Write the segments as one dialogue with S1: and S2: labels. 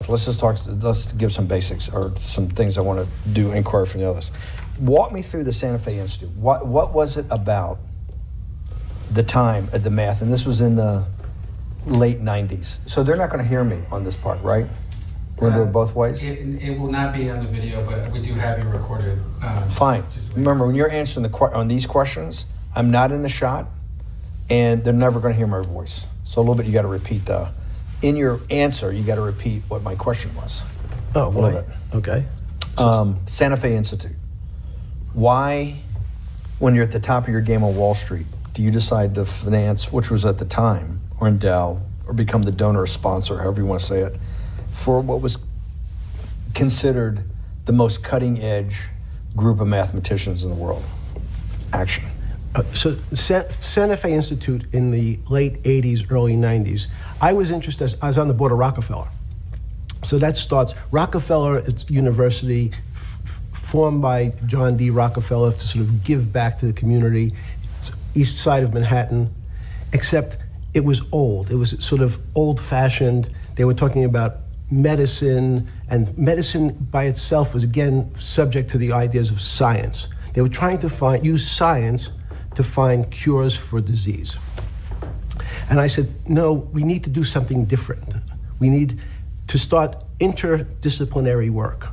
S1: let's give some basics or some things I want to do inquiry from the others. Walk me through the Santa Fe Institute. What was it about the time at the math? And this was in the late 90s. So they're not going to hear me on this part, right? We're going to do it both ways?
S2: It will not be on the video, but we do have you recorded.
S1: Fine. Remember, when you're answering on these questions, I'm not in the shot, and they're never going to hear my voice. So a little bit you got to repeat in your answer, you got to repeat what my question was.
S3: Oh,
S1: a little bit.
S3: Okay.
S1: Santa Fe Institute. Why, when you're at the top of your game on Wall Street, do you decide to finance, which was at the time, or endow, or become the donor or sponsor, however you want to say it, for what was considered the most cutting edge group of mathematicians in the world? Action.
S3: So Santa Fe Institute in the late 80s, early 90s, I was interested, I was on the board of Rockefeller. So that starts, Rockefeller University, formed by John D. Rockefeller to sort of give back to the community. It's east side of Manhattan, except it was old. It was sort of old-fashioned. They were talking about medicine, and medicine by itself was, again, subject to the ideas of science. They were trying to use science to find cures for disease. And I said, no, we need to do something different. We need to start interdisciplinary work.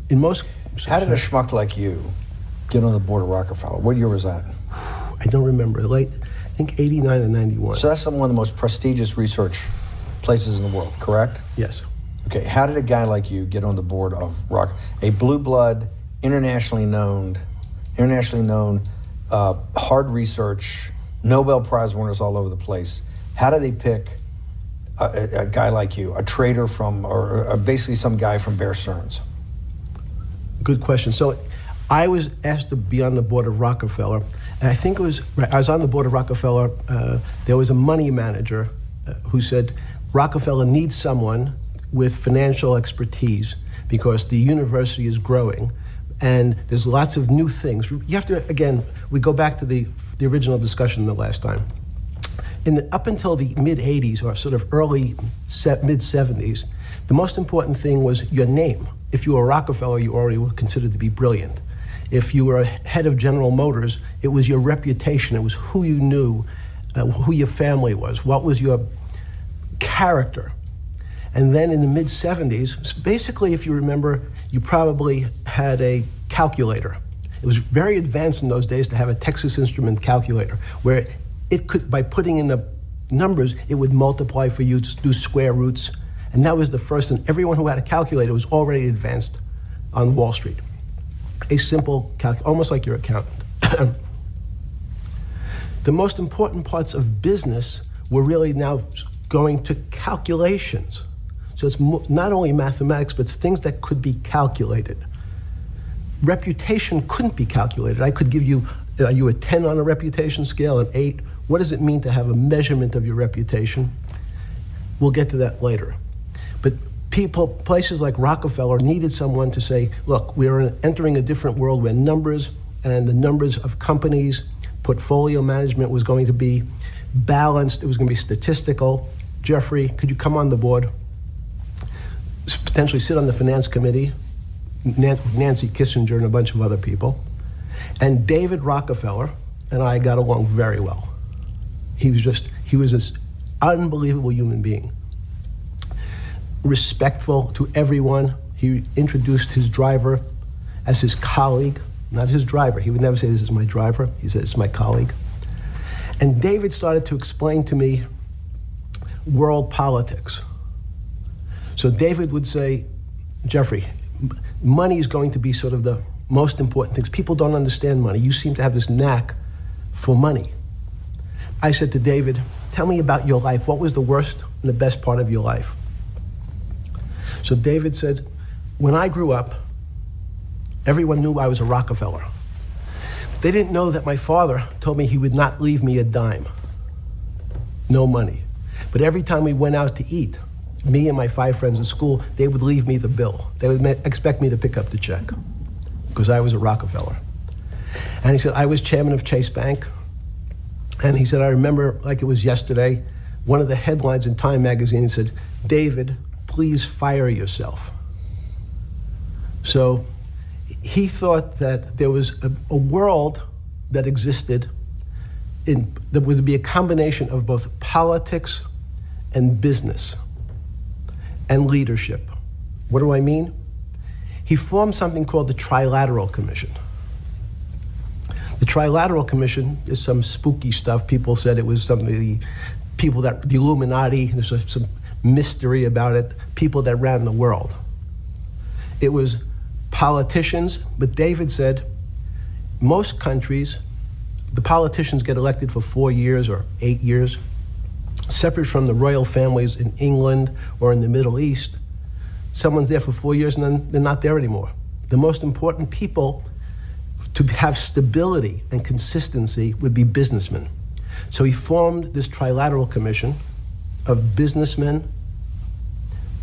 S1: How did a schmuck like you get on the board of Rockefeller? What year was that?
S3: I don't remember. Late, I think 89 and 91.
S1: So that's one of the most prestigious research places in the world, correct?
S3: Yes.
S1: Okay, how did a guy like you get on the board of a blue blood, internationally known, hard research, Nobel Prize winners all over the place? How do they pick a guy like you, a trader from, or basically some guy from Bear Stearns?
S3: Good question. So I was asked to be on the board of Rockefeller, and I think I was on the board of Rockefeller. There was a money manager who said, Rockefeller needs someone with financial expertise because the university is growing and there's lots of new things. You have to, again, we go back to the original discussion the last time. Up until the mid-'80s or sort of mid-'70s, the most important thing was your name. If you were Rockefeller, you already were considered to be brilliant. If you were head of General Motors, it was your reputation. It was who you knew, who your family was, what was your character. And then in the mid-'70s, basically, if you remember, you probably had a calculator. It was very advanced in those days to have a Texas Instrument calculator, where it could, by putting in the numbers, it would multiply for you to do square roots. And that was the first, and everyone who had a calculator was already advanced on Wall Street. A simple calculator, almost like your accountant. The most important parts of business were really now going to calculations. So it's not only mathematics, but it's things that could be calculated. Reputation couldn't be calculated. I could give you, are you a 10 on a reputation scale, an 8? What does it mean to have a measurement of your reputation? We'll get to that later. But places like Rockefeller needed someone to say, look, we're entering a different world where numbers and the numbers of companies, portfolio management was going to be balanced, it was going to be statistical. Jeffrey, could you come on the board? Potentially sit on the finance committee, Nancy Kissinger and a bunch of other people. And David Rockefeller and I got along very well. He was this unbelievable human being. Respectful to everyone. He introduced his driver as his colleague, not his driver. He would never say, this is my driver. He said, it's my colleague. And David started to explain to me world politics. So David would say, Jeffrey, money is going to be sort of the most important things. People don't understand money. You seem to have this knack for money. I said to David, tell me about your life. What was the worst and the best part of your life? So David said, when I grew up, everyone knew I was a Rockefeller. They didn't know that my father told me he would not leave me a dime. No money. But every time we went out to eat, me and my 5 friends in school, they would leave me the bill. They would expect me to pick up the check because I was a Rockefeller. And he said, I was chairman of Chase Bank. And he said, I remember like it was yesterday, one of the headlines in Time magazine said, David please fire yourself. So he thought that there was a world that existed that would be a combination of both politics and business and leadership. What do I mean? He formed something called the Trilateral Commission. The Trilateral Commission is some spooky stuff. People said it was something, the Illuminati, there's some mystery about it, people that ran the world. It was politicians, but David said most countries, the politicians get elected for 4 years or 8 years, separate from the royal families in England or in the Middle East. Someone's there for 4 years and then they're not there anymore. The most important people to have stability and consistency would be businessmen. So he formed this Trilateral Commission of businessmen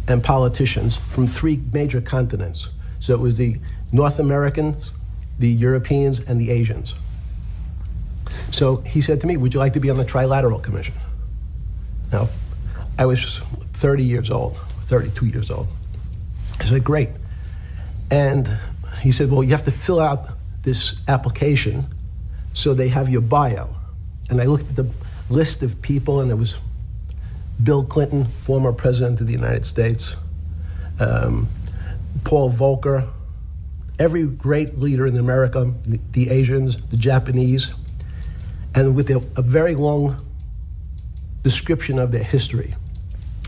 S3: and politicians from 3 major continents. So it was the North Americans, the Europeans, and the Asians. So he said to me, would you like to be on the Trilateral Commission? Now, I was 30 years old, 32 years old. I said, great. And he said, well, you have to fill out this application so they have your bio. And I looked at the list of people, and it was Bill Clinton, former president of the United States, Paul Volcker, every great leader in America, the Asians, the Japanese, and with a very long description of their history.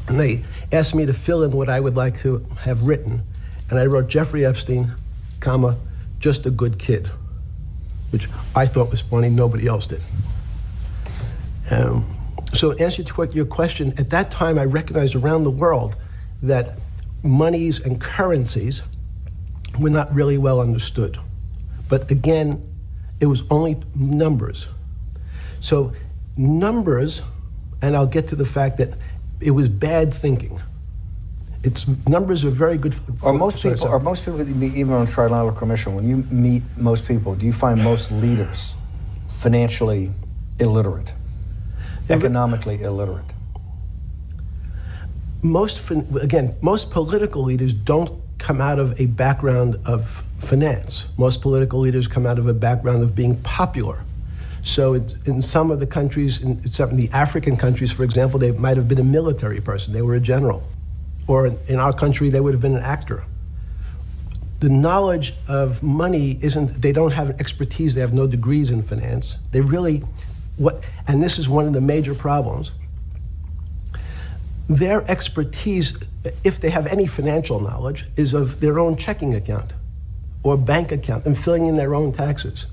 S3: And they asked me to fill in what I would like to have written. And I wrote Jeffrey Epstein, comma, just a good kid, which I thought was funny, nobody else did. So in answer to your question, at that time I recognized around the world that monies and currencies were not really well understood. But again, it was only numbers. So numbers, and I'll get to the fact that it was bad thinking. Numbers are very good.
S1: Are most people that you meet, even on a Trilateral Commission, when you meet most people, do you find most leaders financially illiterate, economically illiterate? Most political leaders don't come out of a background of finance. Most political leaders come out of a background of being popular. So in some of the countries, in some of the African countries, for example, they might have been a military person. They were a general. Or in our country, they would have been an actor. The knowledge of money they don't have expertise, they have no degrees in finance. They really, and this is one of the major problems, their expertise, if they have any financial knowledge, is of their own checking account or bank account and filling in their own taxes.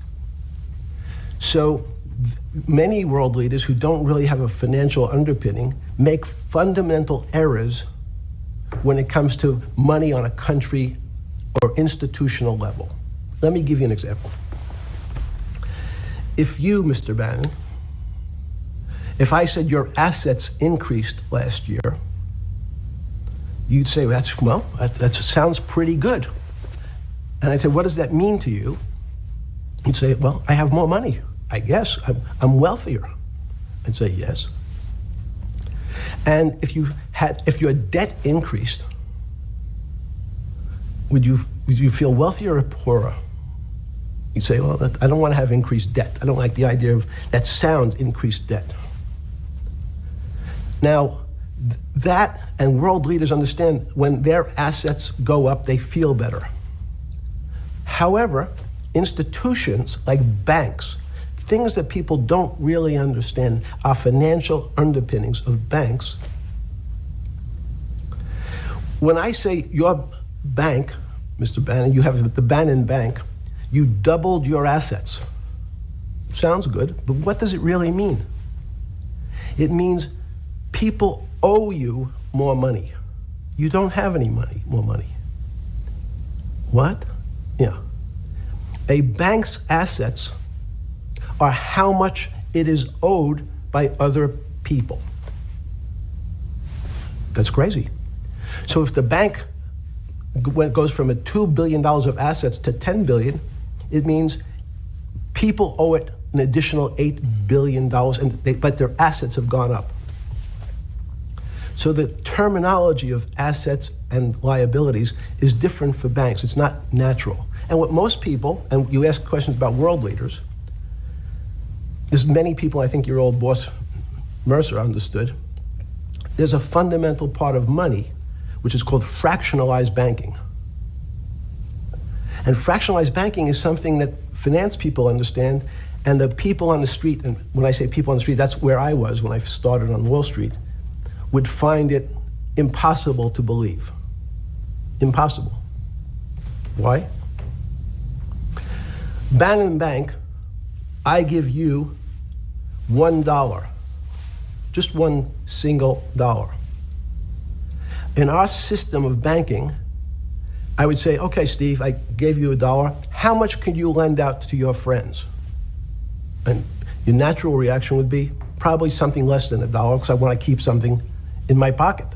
S1: So many world leaders who don't really have a financial underpinning make fundamental errors when it comes to money on a country or institutional level. Let me give you an example. If you, Mr. Bannon, if I said your assets increased last year, you'd say, that sounds pretty good. And I'd say, what does that mean to you? You'd say, well, I have more money. I guess I'm wealthier. I'd say, yes. And if your debt increased, would you feel wealthier or poorer? You'd say, well, I don't want to have increased debt. I don't like the idea of that sound, increased debt. Now, that and world leaders understand when their assets go up, they feel better. However, institutions like banks, things that people don't really understand are financial underpinnings of banks. When I say your bank, Mr. Bannon, you have the Bannon Bank, you doubled your assets. Sounds good, but what does it really mean? It means people owe you more money. You don't have any more money. What? Yeah. A bank's assets are how much it is owed by other people. That's crazy. So if the bank goes from $2 billion of assets to $10 billion, it means people owe it an additional $8 billion, but their assets have gone up.
S3: So the terminology of assets and liabilities is different for banks. It's not natural. And what most people, and you ask questions about world leaders, there's many people, I think your old boss Mercer understood, there's a fundamental part of money which is called fractionalized banking. And fractionalized banking is something that finance people understand, and the people on the street, and when I say people on the street, that's where I was when I started on Wall Street, would find it impossible to believe. Impossible. Why? Bannon Bank, I give you $1, just one single dollar. In our system of banking, I would say, okay, Steve, I gave you $1. How much could you lend out to your friends? And your natural reaction would be probably something less than $1 because I want to keep something in my pocket.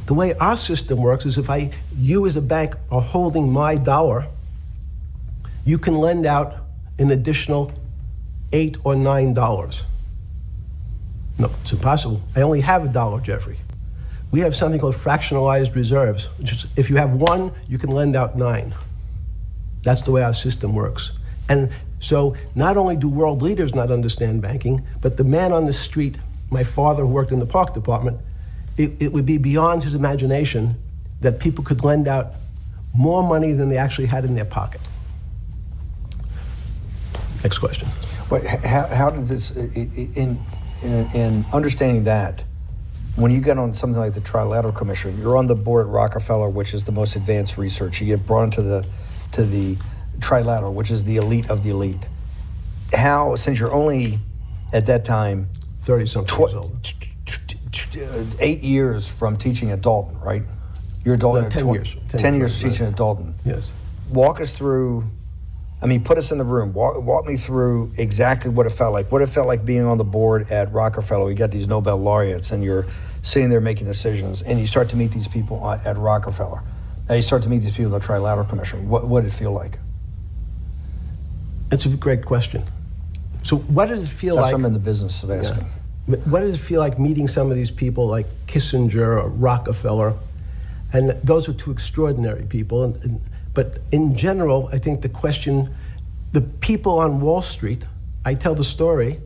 S3: The way our system works is if you as a bank are holding my dollar, you can lend out an additional $8 or $9. No, it's impossible. I only have $1, Jeffrey. We have something called fractionalized reserves, which is if you have 1, you can lend out 9. That's the way our system works. And so not only do world leaders not understand banking, but the man on the street, my father who worked in the park department, it would be beyond his imagination that people could lend out more money than they actually had in their pocket. Next question.
S1: But how did this, in understanding that, when you get on something like the Trilateral Commission, you're on the board at Rockefeller, which is the most advanced research. You get brought into the Trilateral, which is the elite of the elite. How, since you're only at that time
S3: 30-something years old.
S1: 8 years from teaching at Dalton, right? You're a Dalton.
S3: No, 10 years.
S1: 10 years
S3: right.
S1: teaching at Dalton.
S3: Yes.
S1: Walk us through. I mean, put us in the room. Walk me through exactly what it felt like. What it felt like being on the board at Rockefeller. We got these Nobel laureates, and you're sitting there making decisions, and you start to meet these people at Rockefeller. And you start to meet these people at the Trilateral Commission. What did it feel like?
S3: It's a great question. So what did it feel
S1: That's
S3: like?
S1: what I'm in the business of asking.
S3: Yeah. What did it feel like meeting some of these people like Kissinger or Rockefeller? And those were two extraordinary people. But in general, I think the question, the people on Wall Street, I tell the story,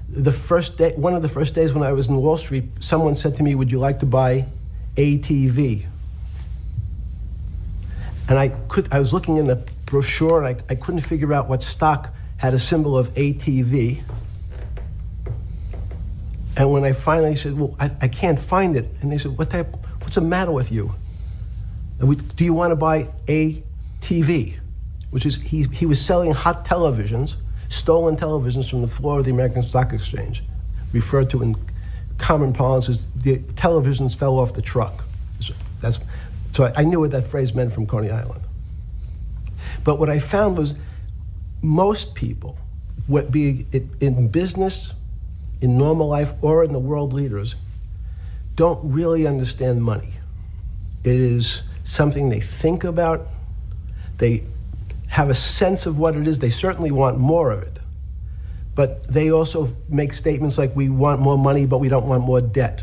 S3: the first day, one of the first days when I was in Wall Street, someone said to me, would you like to buy ATV? And I was looking in the brochure and I couldn't figure out what stock had a symbol of ATV. And when I finally said, well, I can't find it. And they said, what's the matter with you? Do you want to buy ATV? Which is, he was selling hot televisions, stolen televisions from the floor of the American Stock Exchange, referred to in common parlance as the televisions fell off the truck. So I knew what that phrase meant from Coney Island. But what I found was most people, be it in business, in normal life, or in the world leaders, don't really understand money. It is something they think about. They have a sense of what it is. They certainly want more of it. But they also make statements like, we want more money, but we don't want more debt,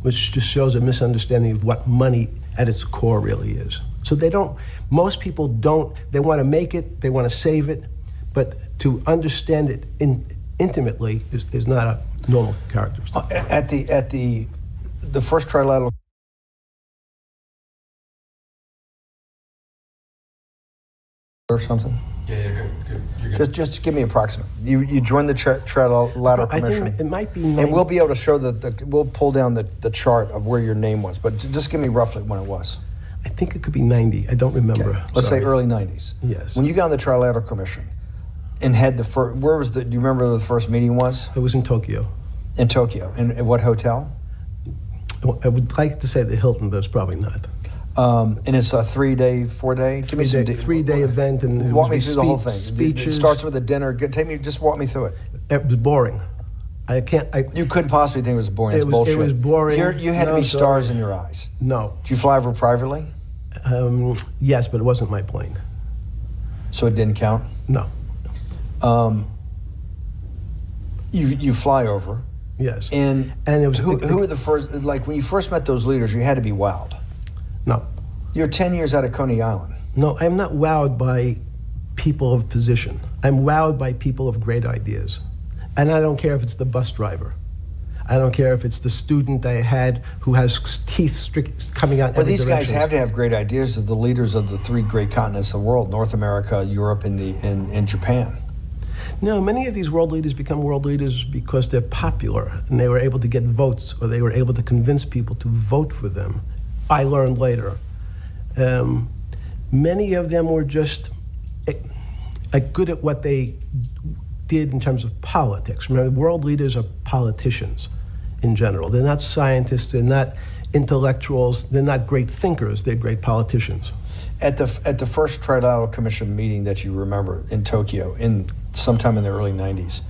S3: which just shows a misunderstanding of what money at its core really is. So most people don't, they want to make it, they want to save it, but to understand it intimately is not a normal characteristic.
S1: At the first Trilateral or something?
S2: Yeah, you're good.
S1: Just give me approximate. You joined the Trilateral
S3: I
S1: Commission.
S3: think it might be
S1: And we'll be able to show we'll pull down the chart of where your name was, but just give me roughly when it was.
S3: I think it could be 90. I don't remember.
S1: Okay. Let's say early 90s.
S3: Yes.
S1: When you got on the Trilateral Commission and had the first, do you remember where the first meeting was?
S3: It was in Tokyo.
S1: In Tokyo. In what hotel?
S3: I would like to say the Hilton, but it's probably not.
S1: And it's a 3-day, 4-day? Give me some
S3: 3-day event. And
S1: walk me through the whole thing.
S3: Speeches.
S1: It starts with a dinner. Just walk me through it.
S3: It was boring.
S1: You couldn't possibly think it was boring. It's bullshit.
S3: It was boring.
S1: You had to be stars in your eyes.
S3: No.
S1: Did you fly over privately?
S3: Yes, but it wasn't my plane.
S1: So it didn't count?
S3: No.
S1: You fly over.
S3: Yes.
S1: And
S3: it was
S1: who were the first, like when you first met those leaders, you had to be wowed.
S3: No.
S1: You're 10 years out of Coney Island.
S3: No, I'm not wowed by people of position. I'm wowed by people of great ideas. And I don't care if it's the bus driver. I don't care if it's the student I had who has teeth coming out in
S1: Well,
S3: every
S1: these guys
S3: direction.
S1: have to have great ideas. They're the leaders of the 3 great continents of the world: North America, Europe, and Japan.
S3: No, many of these world leaders become world leaders because they're popular and they were able to get votes, or they were able to convince people to vote for them. I learned later. Many of them were just good at what they did in terms of politics. Remember, world leaders are politicians in general. They're not scientists, they're not intellectuals, they're not great thinkers, they're great politicians.
S1: At the first Trilateral Commission meeting that you remember in Tokyo, sometime in the early 90s,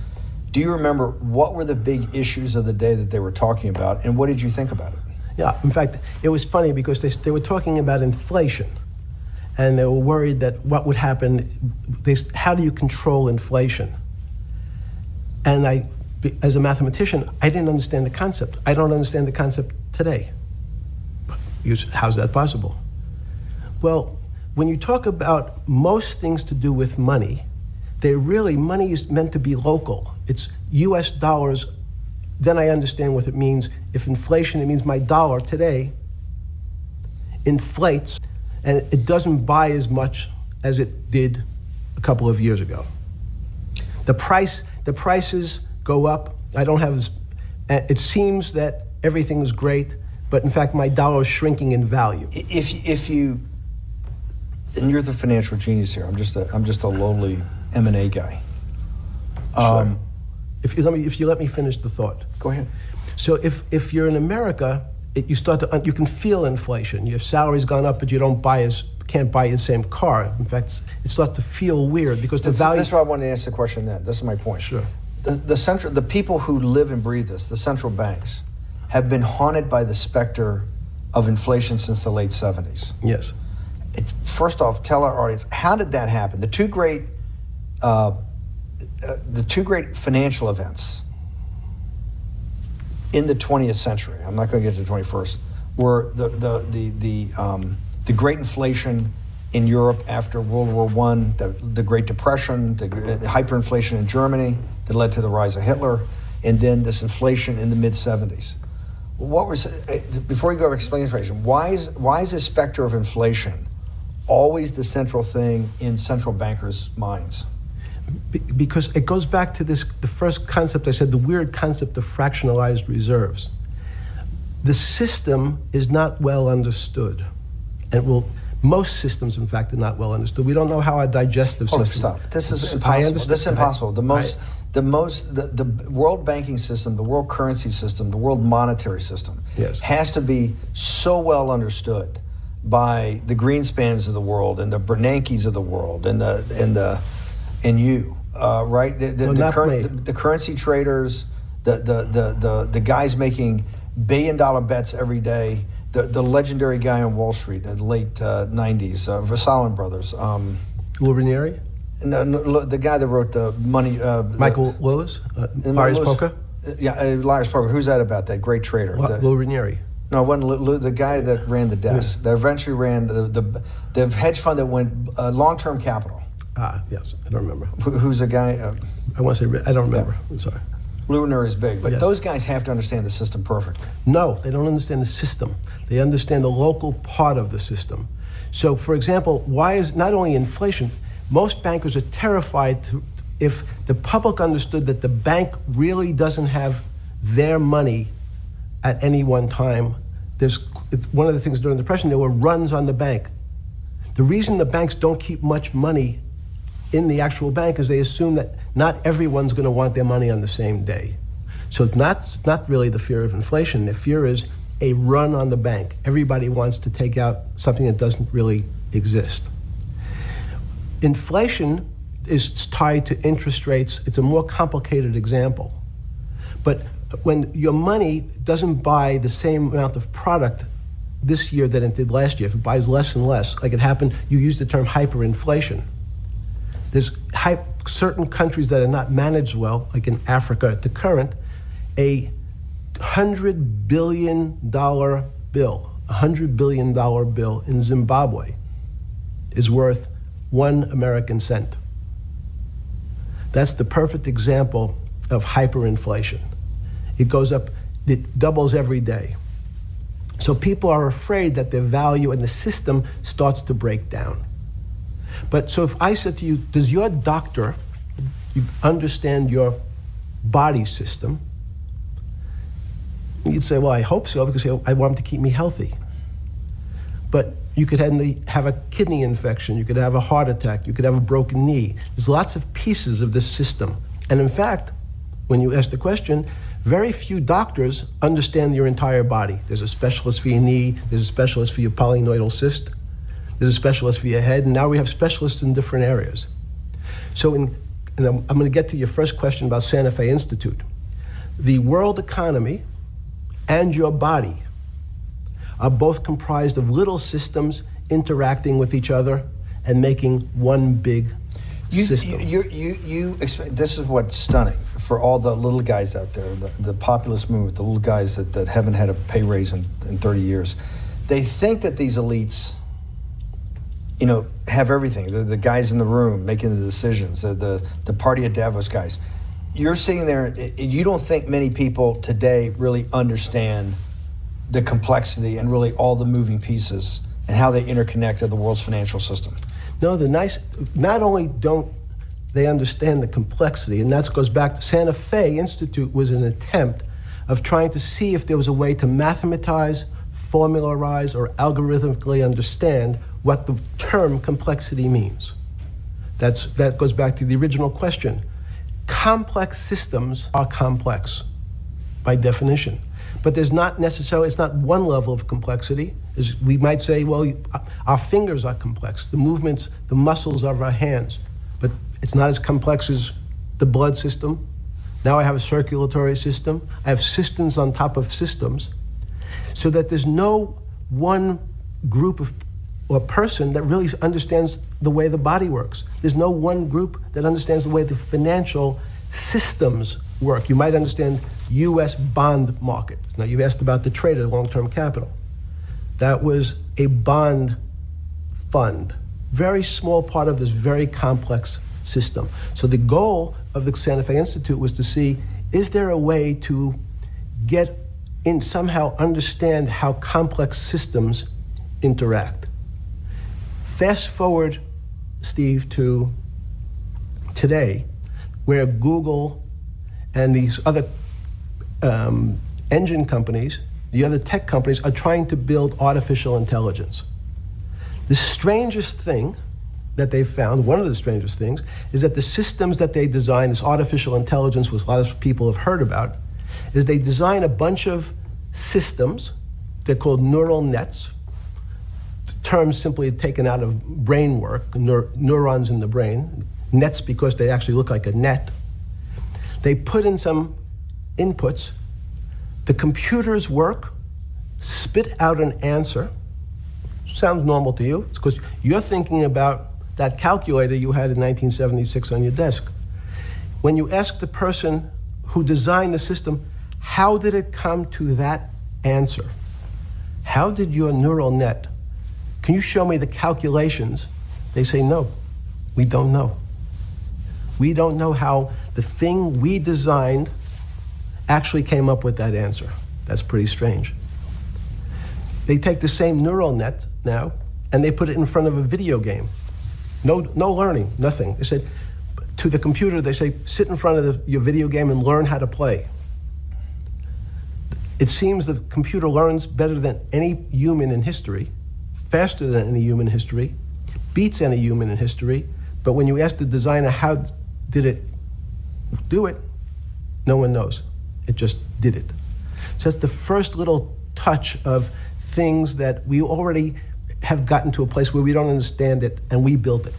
S1: do you remember what were the big issues of the day that they were talking about, and what did you think about it?
S3: Yeah, in fact, it was funny because they were talking about inflation, and they were worried that what would happen, how do you control inflation? And as a mathematician, I didn't understand the concept. I don't understand the concept today. How's that possible? Well, when you talk about most things to do with money, money is meant to be local. It's US dollars, then I understand what it means. If inflation, it means my dollar today inflates, and it doesn't buy as much as it did a couple of years ago. The prices go up. It seems that everything is great, but in fact, my dollar is shrinking in value.
S1: If you, and you're the financial genius here. I'm just a lowly M&A guy.
S3: Sure. If you let me finish the thought.
S1: Go ahead.
S3: So if you're in America, you can feel inflation. Your salary's gone up, but you can't buy the same car. In fact, it starts to feel weird because the value.
S1: That's why I wanted to ask the question then. This is my point.
S3: Sure.
S1: The people who live and breathe this, the central banks, have been haunted by the specter of inflation since the late 70s.
S3: Yes.
S1: First off, tell our audience, how did that happen? The two great financial events in the 20th century, I'm not going to get to the 21st, were the Great Inflation in Europe after World War I, the Great Depression, the hyperinflation in Germany that led to the rise of Hitler, and then this inflation in the mid-70s. Before you go over explaining inflation, why is this specter of inflation always the central thing in central bankers' minds?
S3: Because it goes back to the first concept I said, the weird concept of fractionalized reserves. The system is not well understood. And most systems, in fact, are not well understood. We don't know how our digestive system.
S1: Stop. This is impossible. This is impossible. The world banking system, the world currency system, the world monetary system has to be so well understood by the Greenspans of the world and the Bernankes of the world and you, right? The currency traders, the guys making billion-dollar bets every day. The legendary guy on Wall Street in the late 90s, Versallen Brothers.
S3: Lou Ranieri?
S1: No, the guy that wrote the money.
S3: Michael Lewis? Liar's Poker?
S1: Yeah, Liar's Poker. Who's that about? That great trader.
S3: Lou Ranieri.
S1: No, it wasn't Lou, the guy that ran the desk. That eventually ran the hedge fund that went long-term capital.
S3: Yes, I don't remember.
S1: Who's the guy?
S3: I want to say, I don't remember. I'm sorry.
S1: Lou Ranieri is big, but those guys have to understand the system perfectly.
S3: No, they don't understand the system. They understand the local part of the system. So, for example, why is not only inflation, most bankers are terrified if the public understood that the bank really doesn't have their money at any one time. It's one of the things during the Depression, there were runs on the bank. The reason the banks don't keep much money in the actual bank is they assume that not everyone's going to want their money on the same day. So it's not really the fear of inflation. The fear is a run on the bank. Everybody wants to take out something that doesn't really exist. Inflation is tied to interest rates. It's a more complicated example. But when your money doesn't buy the same amount of product this year than it did last year, if it buys less and less, like it happened, you used the term hyperinflation. There's certain countries that are not managed well, like in Africa at the current, a $100 billion bill, $100 billion bill in Zimbabwe is worth 1 American cent. That's the perfect example of hyperinflation. It goes up, it doubles every day. So people are afraid that their value in the system starts to break down. But so if I said to you, does your doctor understand your body system? You'd say, well, I hope so, because I want him to keep me healthy. But you could have a kidney infection, you could have a heart attack, you could have a broken knee. There's lots of pieces of this system. And in fact, when you ask the question, very few doctors understand your entire body. There's a specialist for your knee, there's a specialist for your polynoidal cyst, there's a specialist for your head, and now we have specialists in different areas. So and I'm going to get to your first question about Santa Fe Institute. The world economy and your body are both comprised of little systems interacting with each other and making one big system.
S1: This is what's stunning for all the little guys out there, the populist movement, the little guys that haven't had a pay raise in 30 years. They think that these elites, have everything. The guys in the room making the decisions, the party at Davos guys. You're sitting there, you don't think many people today really understand the complexity and really all the moving pieces and how they interconnect to the world's financial system.
S3: No, not only don't they understand the complexity, and that goes back to Santa Fe Institute was an attempt of trying to see if there was a way to mathematize, formularize, or algorithmically understand what the term complexity means. That goes back to the original question. Complex systems are complex by definition. But there's not necessarily, it's not one level of complexity. We might say, well, our fingers are complex, the movements, the muscles of our hands, but it's not as complex as the blood system. Now I have a circulatory system. I have systems on top of systems, so that there's no one group of or person that really understands the way the body works. There's no one group that understands the way the financial systems work. You might understand U.S. bond market. Now, you've asked about the trade of long-term capital. That was a bond fund, very small part of this very complex system. So the goal of the Santa Fe Institute was to see, is there a way to get in, somehow understand how complex systems interact? Fast forward, Steve, to today, where Google and these other engine companies, the other tech companies, are trying to build artificial intelligence. The strangest thing that they've found, one of the strangest things, is that the systems that they design, this artificial intelligence, which a lot of people have heard about, is they design a bunch of systems. They're called neural nets. The term simply taken out of brain work, neurons in the brain. Nets because they actually look like a net. They put in some inputs. The computers work, spit out an answer. Sounds normal to you. It's because you're thinking about that calculator you had in 1976 on your desk. When you ask the person who designed the system, how did it come to that answer? How did your neural net, can you show me the calculations? They say, no, we don't know. We don't know how the thing we designed actually came up with that answer. That's pretty strange. They take the same neural net now and they put it in front of a video game. No learning, nothing. They said to the computer, they say, sit in front of your video game and learn how to play. It seems the computer learns better than any human in history, faster than any human in history, beats any human in history, but when you ask the designer how did it do it, no one knows. It just did it. So that's the first little touch of things that we already have gotten to a place where we don't understand it and we built it.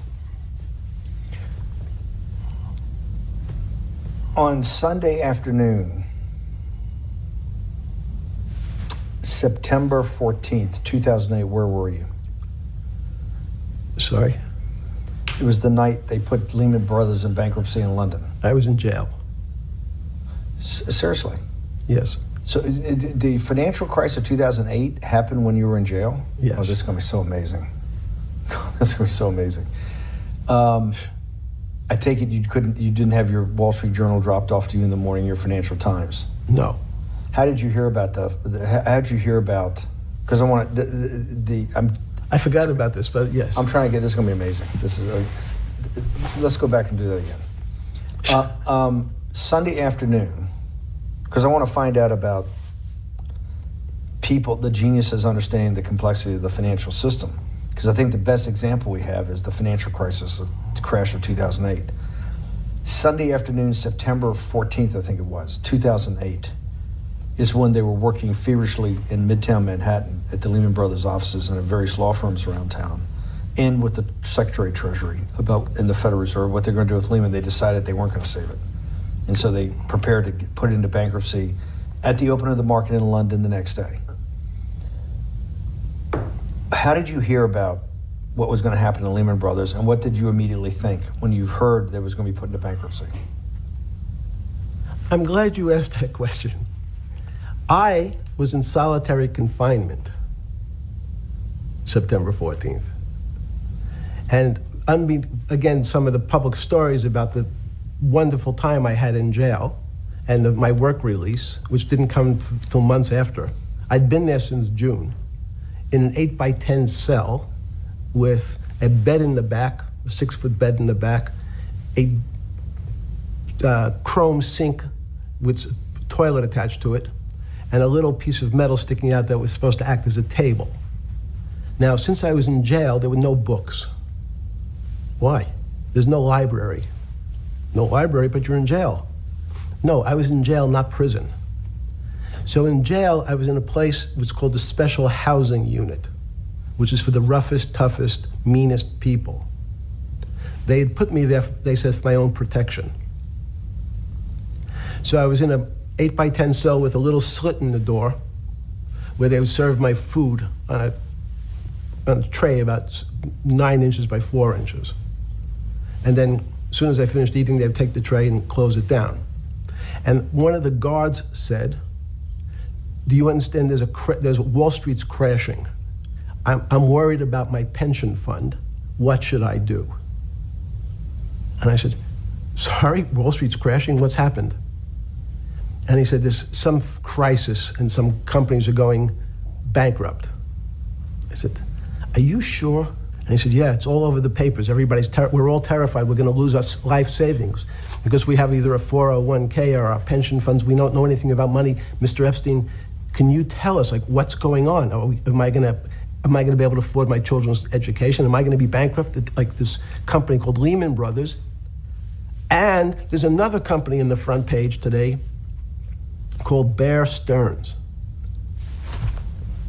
S1: On Sunday afternoon, September 14th, 2008, where were you?
S3: Sorry?
S1: It was the night they put Lehman Brothers in bankruptcy in London.
S3: I was in jail.
S1: Seriously?
S3: Yes.
S1: So the financial crisis of 2008 happened when you were in jail?
S3: Yes.
S1: Oh, this is going to be so amazing. This is going to be so amazing. I take it you didn't have your Wall Street Journal dropped off to you in the morning, your Financial Times.
S3: No.
S1: How did you hear about how did you hear about, because I want
S3: I forgot about this, but yes.
S1: I'm trying to get, this is going to be amazing. This is, let's go back and do that again. Sunday afternoon, because I want to find out about people, the geniuses understanding the complexity of the financial system. Because I think the best example we have is the financial crisis, the crash of 2008. Sunday afternoon, September 14th, I think it was, 2008, is when they were working feverishly in Midtown Manhattan at the Lehman Brothers offices and at various law firms around town, and with the Secretary of Treasury in the Federal Reserve, what they're going to do with Lehman. They decided they weren't going to save it. And so they prepared to put it into bankruptcy at the open of the market in London the next day. How did you hear about what was going to happen to Lehman Brothers, and what did you immediately think when you heard that it was going to be put into bankruptcy?
S3: I'm glad you asked that question. I was in solitary confinement September 14th. And again, some of the public stories about the wonderful time I had in jail and my work release, which didn't come till months after. I'd been there since June in an 8x10 cell with a bed in the back, a 6-foot bed in the back, a chrome sink with a toilet attached to it, and a little piece of metal sticking out that was supposed to act as a table. Now, since I was in jail, there were no books. Why? There's no library. No library, but you're in jail. No, I was in jail, not prison. So in jail, I was in a place which is called the Special Housing Unit, which is for the roughest, toughest, meanest people. They had put me there, they said, for my own protection. So I was in a 8x10 cell with a little slit in the door where they would serve my food on a tray about 9 inches by 4 inches. And then as soon as I finished eating, they'd take the tray and close it down. And one of the guards said, do you understand there's Wall Street's crashing. I'm worried about my pension fund. What should I do? And I said, sorry, Wall Street's crashing, what's happened? And he said, there's some crisis and some companies are going bankrupt. I said, are you sure? And he said, yeah, it's all over the papers. We're all terrified we're going to lose our life savings because we have either a 401k or our pension funds. We don't know anything about money. Mr. Epstein, can you tell us, like, what's going on? Am I going to be able to afford my children's education? Am I going to be bankrupt like this company called Lehman Brothers? And there's another company in the front page today called Bear Stearns.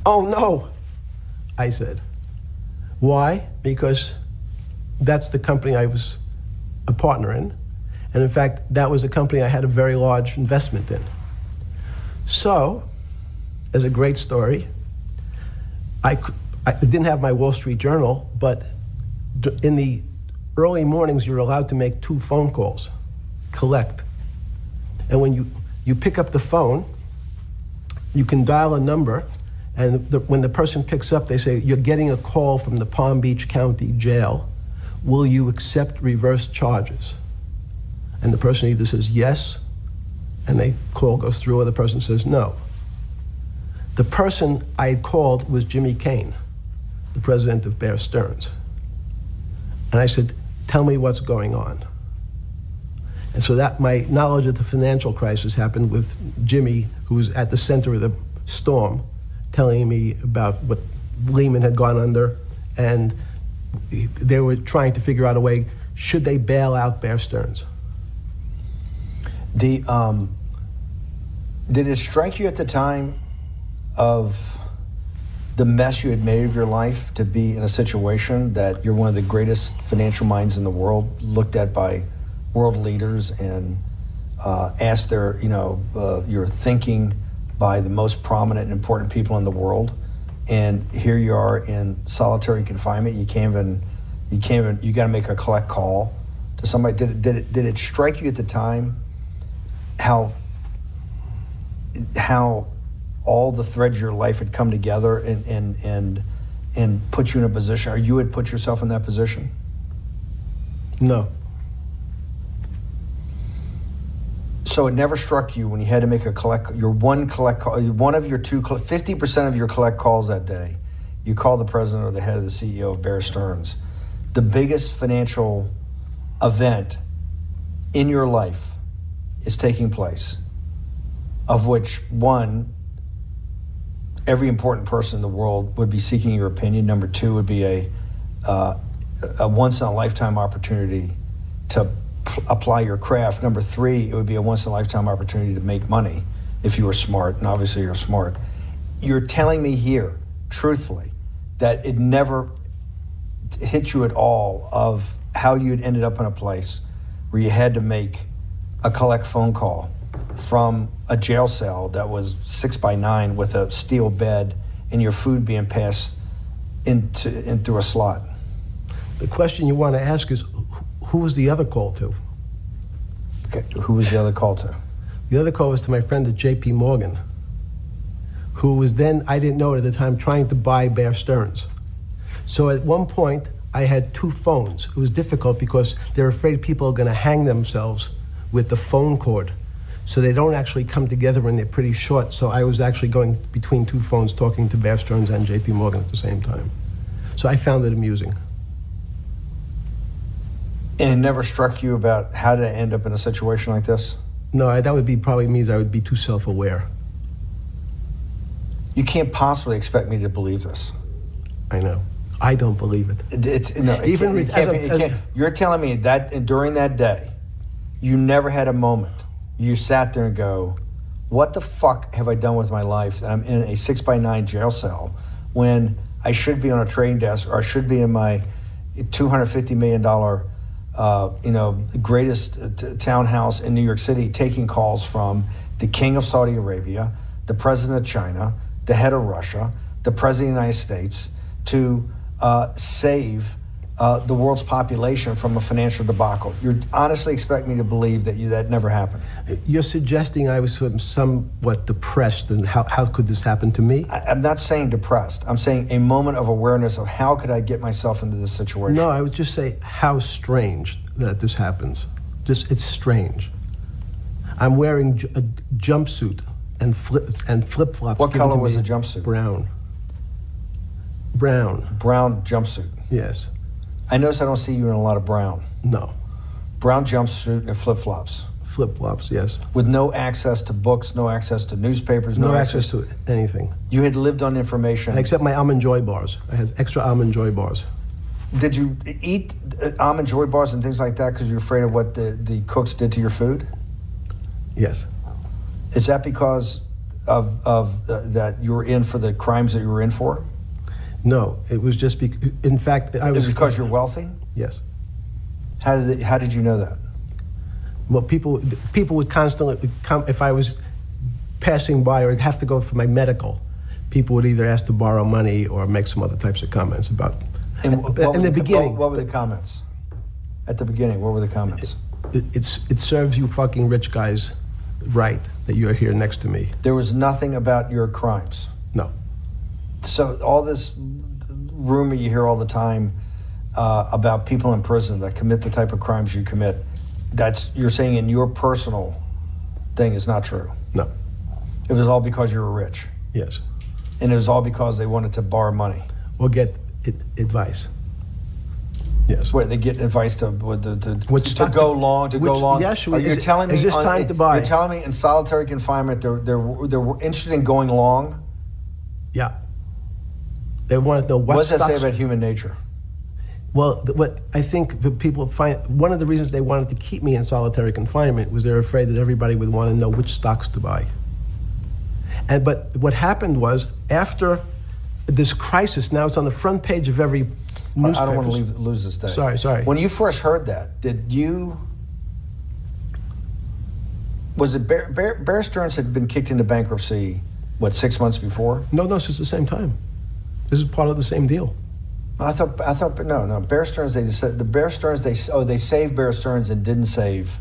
S3: Oh no, I said. Why? Because that's the company I was a partner in. And in fact, that was a company I had a very large investment in. So, as a great story, I didn't have my Wall Street Journal, but in the early mornings, you're allowed to make 2 phone calls, collect. And when you pick up the phone, you can dial a number, and when the person picks up, they say, you're getting a call from the Palm Beach County Jail. Will you accept reverse charges? And the person either says yes, and the call goes through, or the person says no. The person I had called was Jimmy Kane, the president of Bear Stearns. And I said, tell me what's going on. And so that my knowledge of the financial crisis happened with Jimmy, who was at the center of the storm, telling me about what Lehman had gone under, and they were trying to figure out a way, should they bail out Bear Stearns?
S1: Did it strike you at the time of the mess you had made of your life to be in a situation that you're one of the greatest financial minds in the world, looked at by world leaders and asked your thinking by the most prominent and important people in the world, and here you are in solitary confinement. You got to make a collect call to somebody. Did it strike you at the time how how all the threads of your life had come together and put you in a position, or you had put yourself in that position?
S3: No.
S1: So it never struck you when you had to make one of your 50% of your collect calls that day, you call the president or the head of the CEO of Bear Stearns, the biggest financial event in your life is taking place, of which one, every important person in the world would be seeking your opinion. Number two would be a once-in-a-lifetime opportunity to apply your craft. Number three, it would be a once-in-a-lifetime opportunity to make money if you were smart, and obviously you're smart. You're telling me here, truthfully, that it never hit you at all of how you'd ended up in a place where you had to make a collect phone call from a jail cell that was 6x9 with a steel bed and your food being passed in through a slot.
S3: The question you want to ask is, who was the other call to?
S1: Okay, who was the other call to?
S3: The other call was to my friend at J.P. Morgan, who was then, I didn't know it at the time, trying to buy Bear Stearns. So at one point, I had two phones. It was difficult because they're afraid people are going to hang themselves with the phone cord. So they don't actually come together and they're pretty short. So I was actually going between two phones talking to Bear Stearns and J.P. Morgan at the same time. So I found it amusing.
S1: And it never struck you about how to end up in a situation like this?
S3: No, that would be probably means I would be too self-aware.
S1: You can't possibly expect me to believe this.
S3: I know. I don't believe it.
S1: You're telling me that during that day, you never had a moment. You sat there and go, what the fuck have I done with my life that I'm in a 6x9 jail cell when I should be on a trading desk, or I should be in my $250 million greatest townhouse in New York City, taking calls from the king of Saudi Arabia, the president of China, the head of Russia, the president of the United States, to save the world's population from a financial debacle. You honestly expect me to believe that that never happened?
S3: You're suggesting I was somewhat depressed, and how could this happen to me?
S1: I'm not saying depressed. I'm saying a moment of awareness of how could I get myself into this situation.
S3: No, I would just say how strange that this happens. It's strange. I'm wearing a jumpsuit and flip-flops.
S1: What color was the jumpsuit?
S3: Brown.
S1: Brown jumpsuit.
S3: Yes.
S1: I notice I don't see you in a lot of brown.
S3: No.
S1: Brown jumpsuit and flip-flops.
S3: Flip-flops, yes.
S1: With no access to books, no access to newspapers,
S3: no access to anything.
S1: You had lived on information.
S3: Except my Almond Joy bars. I had extra Almond Joy bars.
S1: Did you eat Almond Joy bars and things like that because you're afraid of what the cooks did to your food?
S3: Yes.
S1: Is that because of that you were in for the crimes that you were in for?
S3: No, it was just in fact, I was...
S1: Is it because you're wealthy?
S3: Yes.
S1: How did you know that?
S3: Well, people would constantly come, if I was passing by or have to go for my medical, people would either ask to borrow money or make some other types of comments about...
S1: In
S3: the beginning...
S1: What were the comments? At the beginning, what were the comments?
S3: It serves you fucking rich guys right that you're here next to me.
S1: There was nothing about your crimes?
S3: No.
S1: So all this rumor you hear all the time about people in prison that commit the type of crimes you commit, you're saying in your personal thing is not true?
S3: No.
S1: It was all because you were rich?
S3: Yes.
S1: And it was all because they wanted to borrow money?
S3: Or get advice. Yes.
S1: Where they get advice to go long?
S3: Yes.
S1: You're telling me
S3: is this time to buy?
S1: You're telling me in solitary confinement they're interested in going long?
S3: Yeah. They want to know
S1: what does that say about human nature?
S3: Well, what I think the people find, one of the reasons they wanted to keep me in solitary confinement was they're afraid that everybody would want to know which stocks to buy. But what happened was, after this crisis, now it's on the front page of every newspaper.
S1: I don't want to lose this day.
S3: Sorry.
S1: When you first heard that, was it Bear Stearns had been kicked into bankruptcy, 6 months before?
S3: No, this is the same time. This is part of the same deal.
S1: I thought, no. Bear Stearns, they saved Bear Stearns and didn't save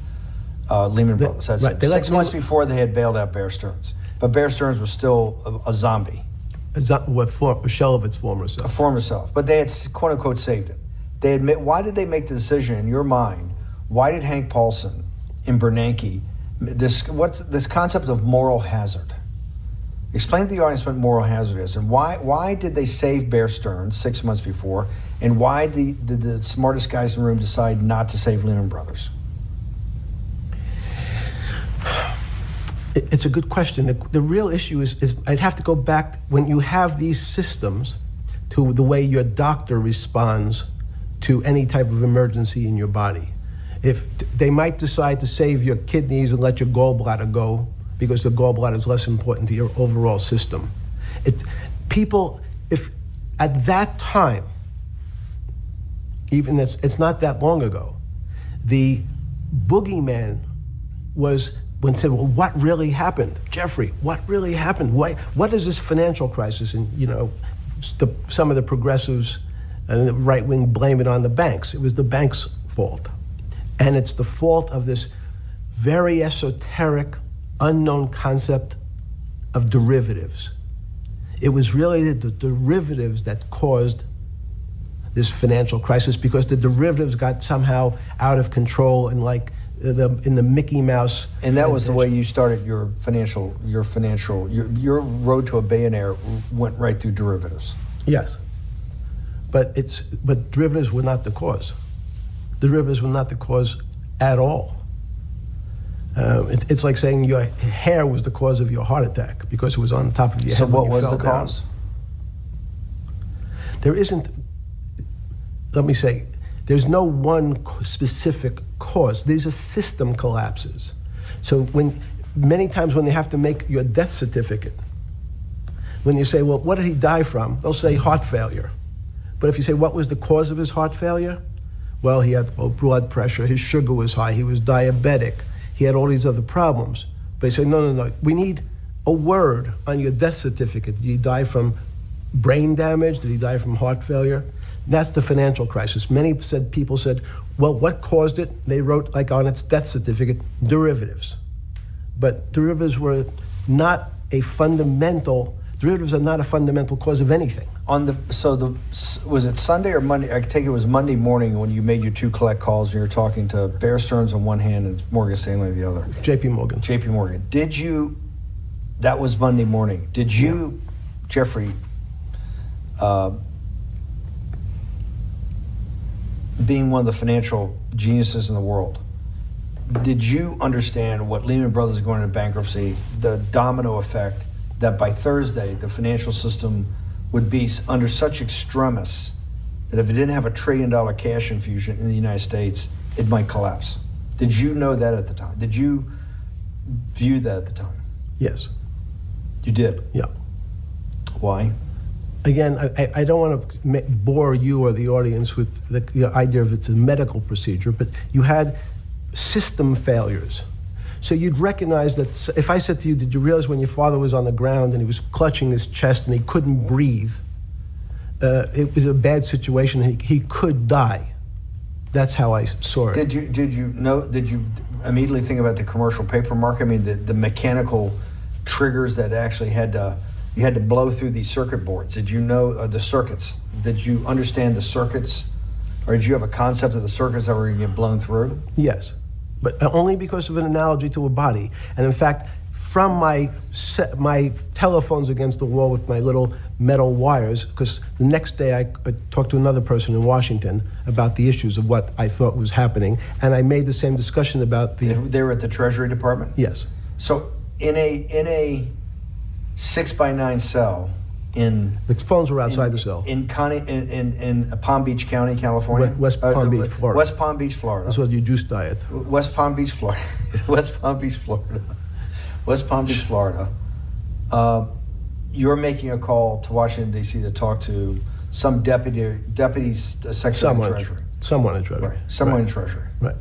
S1: Lehman Brothers. That's
S3: right.
S1: it. 6 months before they had bailed out Bear Stearns. but Bear Stearns was still a zombie,
S3: A shell of its former
S1: a
S3: self.
S1: former self. But they had quote unquote saved it. They admit. Why did they make the decision in your mind? Why did Hank Paulson in Bernanke what's this concept of moral hazard? Explain to the audience what moral hazard is, and why did they save Bear Stearns 6 months before, and why did the smartest guys in the room decide not to save Lehman Brothers?
S3: It's a good question. The real issue is I'd have to go back when you have these systems to the way your doctor responds to any type of emergency in your body. If they might decide to save your kidneys and let your gallbladder go because the gallbladder is less important to your overall system. If at that time, even it's not that long ago, the boogeyman was when said, well, what really happened? Jeffrey, what really happened? What is this financial crisis? And, some of the progressives and the right wing blame it on the banks. It was the banks' fault. And it's the fault of this very esoteric, unknown concept of derivatives. It was really the derivatives that caused this financial crisis because the derivatives got somehow out of control and in the Mickey Mouse.
S1: And that was the way you started your road to a billionaire went right through derivatives.
S3: Yes. But derivatives were not the cause. Derivatives were not the cause at all. It's like saying your hair was the cause of your heart attack because it was on top of your
S1: So
S3: head when
S1: what
S3: you
S1: was
S3: fell
S1: the
S3: down.
S1: cause?
S3: There isn't, let me say, there's no one specific cause. These are system collapses. So many times when they have to make your death certificate, when you say, well, what did he die from? They'll say heart failure. But if you say, what was the cause of his heart failure? Well, he had low blood pressure, his sugar was high, he was diabetic, he had all these other problems. But they say, no, we need a word on your death certificate. Did he die from brain damage? Did he die from heart failure? That's the financial crisis. People said, well, what caused it? They wrote on its death certificate, derivatives. But derivatives are not a fundamental cause of anything.
S1: Was it Sunday or Monday? I take it was Monday morning when you made your two collect calls and you were talking to Bear Stearns on one hand and Morgan Stanley on the other.
S3: JP Morgan.
S1: That was Monday morning. Did you, Jeffrey, being one of the financial geniuses in the world, did you understand what Lehman Brothers is going into bankruptcy, the domino effect, that by Thursday the financial system would be under such extremis that if it didn't have $1 trillion cash infusion in the United States, it might collapse? Did you know that at the time? Did you view that at the time?
S3: Yes.
S1: You did?
S3: Yeah.
S1: Why?
S3: Again, I don't want to bore you or the audience with the idea of it's a medical procedure, but you had system failures. So you'd recognize that if I said to you, did you realize when your father was on the ground and he was clutching his chest and he couldn't breathe, it was a bad situation and he could die. That's how I saw it.
S1: Did you immediately think about the commercial paper market? I mean, the mechanical triggers that actually you had to blow through these circuit boards. Did you know the circuits? Did you understand the circuits? Or did you have a concept of the circuits that were going to get blown through?
S3: Yes, but only because of an analogy to a body. And in fact, from my telephones against the wall with my little metal wires, because the next day I talked to another person in Washington about the issues of what I thought was happening, and I made the same discussion about the...
S1: They were at the Treasury Department?
S3: Yes.
S1: So in a 6x9 cell in...
S3: The phones were outside the cell.
S1: In Palm Beach County, California?
S3: West Palm Beach, Florida.
S1: West Palm Beach, Florida.
S3: This was your juice diet.
S1: West Palm Beach, Florida. West Palm Beach, Florida. West Palm Beach, Florida. You're making a call to Washington, D.C. to talk to some deputy secretary of Treasury.
S3: Someone in Treasury.
S1: Right. Someone in Treasury.
S3: Right.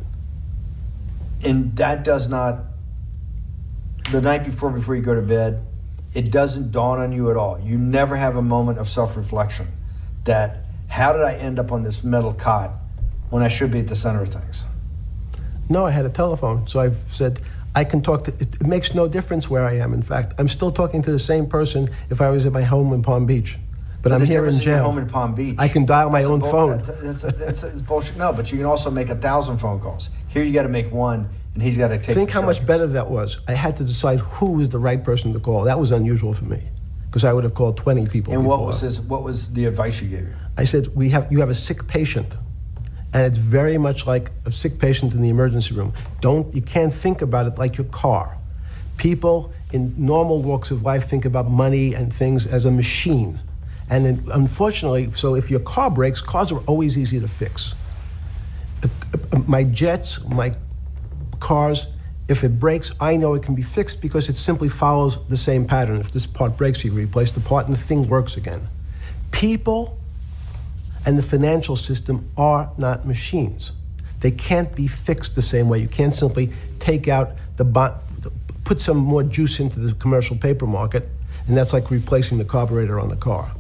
S1: And that does not, the night before you go to bed, it doesn't dawn on you at all. You never have a moment of self-reflection that, how did I end up on this metal cot when I should be at the center of things?
S3: No, I had a telephone. So I said, I can talk to, it makes no difference where I am, in fact. I'm still talking to the same person if I was at my home in Palm Beach. But I'm
S1: the
S3: here in
S1: difference
S3: jail.
S1: Home in Palm Beach.
S3: I can dial my own phone.
S1: That's bullshit. No, but you can also make 1,000 phone calls. Here you got to make one, and he's got to take.
S3: Think how much better that was. I had to decide who was the right person to call. That was unusual for me, because I would have called 20 people.
S1: And
S3: before.
S1: what was the advice you gave you?
S3: I said, you have a sick patient, and it's very much like a sick patient in the emergency room. You can't think about it like your car. People in normal walks of life think about money and things as a machine. And unfortunately, so if your car breaks, cars are always easy to fix. My jets, my cars, if it breaks, I know it can be fixed because it simply follows the same pattern. If this part breaks, you replace the part and the thing works again. People and the financial system are not machines. They can't be fixed the same way. You can't simply take out the put some more juice into the commercial paper market, and that's like replacing the carburetor on the car.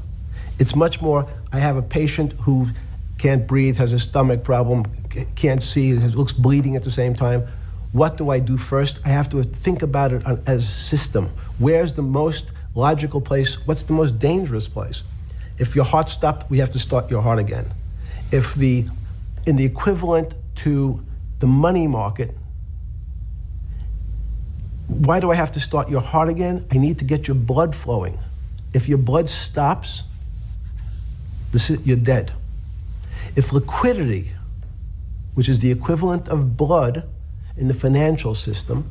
S3: It's much more, I have a patient who can't breathe, has a stomach problem, can't see, looks bleeding at the same time. What do I do first? I have to think about it as a system. Where's the most logical place? What's the most dangerous place? If your heart stopped, we have to start your heart again. In the equivalent to the money market, why do I have to start your heart again? I need to get your blood flowing. If your blood stops, you're dead. If liquidity, which is the equivalent of blood in the financial system,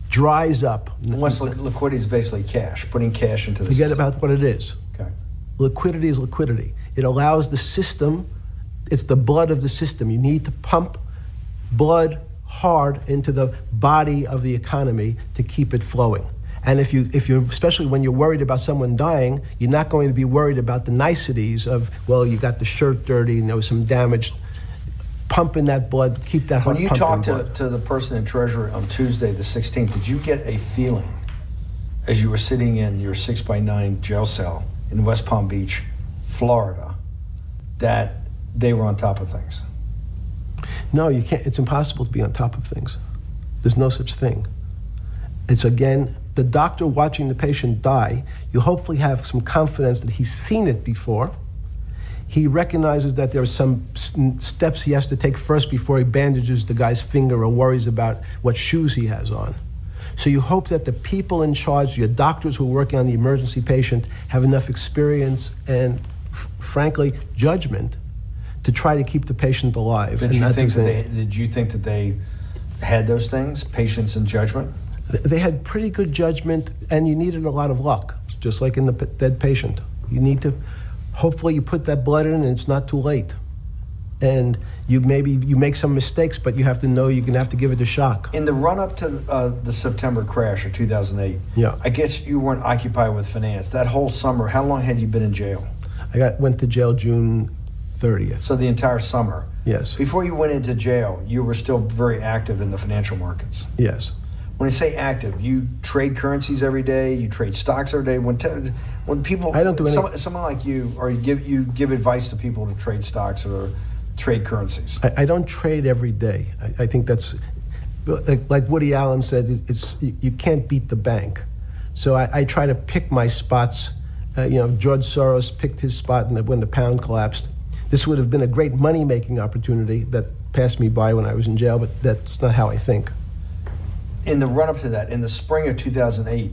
S3: dries up.
S1: Once liquidity is basically cash, putting cash into the
S3: system. Forget
S1: system.
S3: about what it is.
S1: Okay.
S3: Liquidity is liquidity. It allows the system, it's the blood of the system. You need to pump blood hard into the body of the economy to keep it flowing. And if you're, especially when you're worried about someone dying, you're not going to be worried about the niceties of, well, you got the shirt dirty and there was some damage. Pump in that blood, keep that heart pumping.
S1: When you talked to the person in Treasury on Tuesday, the 16th, did you get a feeling as you were sitting in your 6x9 jail cell in West Palm Beach, Florida, that they were on top of things?
S3: No, you can't. It's impossible to be on top of things. There's no such thing. It's, again, the doctor watching the patient die, you hopefully have some confidence that he's seen it before. He recognizes that there are some steps he has to take first before he bandages the guy's finger or worries about what shoes he has on. So you hope that the people in charge, your doctors who are working on the emergency patient, have enough experience and, frankly, judgment to try to keep the patient alive.
S1: Did you think that they had those things, patience and judgment?
S3: They had pretty good judgment, and you needed a lot of luck, just like in the dead patient. You need to, hopefully you put that blood in and it's not too late. And you make some mistakes, but you have to know you're gonna have to give it a shock.
S1: In the run-up to the September crash of 2008,
S3: yeah.
S1: I guess you weren't occupied with finance. That whole summer, how long had you been in jail?
S3: Went to jail June 30th.
S1: So the entire summer?
S3: Yes.
S1: Before you went into jail, you were still very active in the financial markets?
S3: Yes.
S1: When I say active, you trade currencies every day, you trade stocks every day. When people,
S3: I don't do any.
S1: Someone like you, or you give advice to people to trade stocks or trade currencies.
S3: I don't trade every day. I think that's, like Woody Allen said, you can't beat the bank. So I try to pick my spots. George Soros picked his spot when the pound collapsed. This would have been a great money-making opportunity that passed me by when I was in jail, but that's not how I think.
S1: In the run-up to that, in the spring of 2008,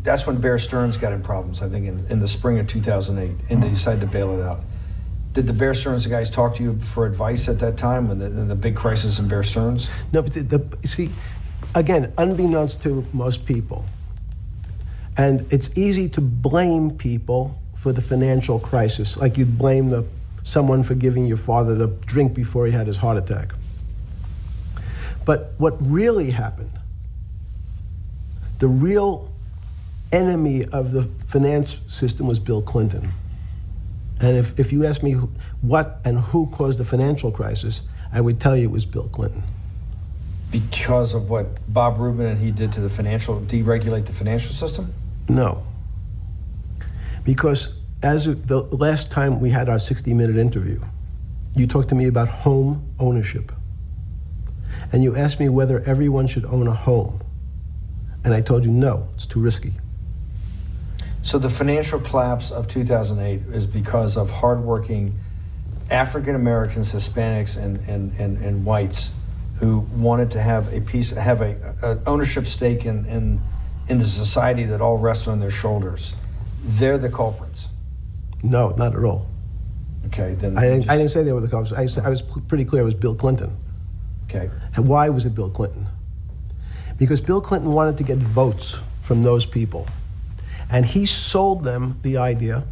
S1: that's when Bear Stearns got in problems, I think, in the spring of 2008, and they decided to bail it out. Did the Bear Stearns guys talk to you for advice at that time, in the big crisis in Bear Stearns?
S3: No, but see, again, unbeknownst to most people, and it's easy to blame people for the financial crisis, like you'd blame someone for giving your father the drink before he had his heart attack. But what really happened, the real enemy of the finance system was Bill Clinton. And if you ask me what and who caused the financial crisis, I would tell you it was Bill Clinton.
S1: Because of what Bob Rubin and he did to deregulate the financial system?
S3: No. Because as of the last time we had our 60-minute interview, you talked to me about home ownership. And you asked me whether everyone should own a home. And I told you, no, it's too risky.
S1: So the financial collapse of 2008 is because of hardworking African Americans, Hispanics, and whites who wanted to have a ownership stake in the society that all rested on their shoulders. They're the culprits.
S3: No, not at all.
S1: Okay, then
S3: I didn't say they were the culprits. I was pretty clear it was Bill Clinton.
S1: Okay.
S3: And why was it Bill Clinton? Because Bill Clinton wanted to get votes from those people. And he sold them the idea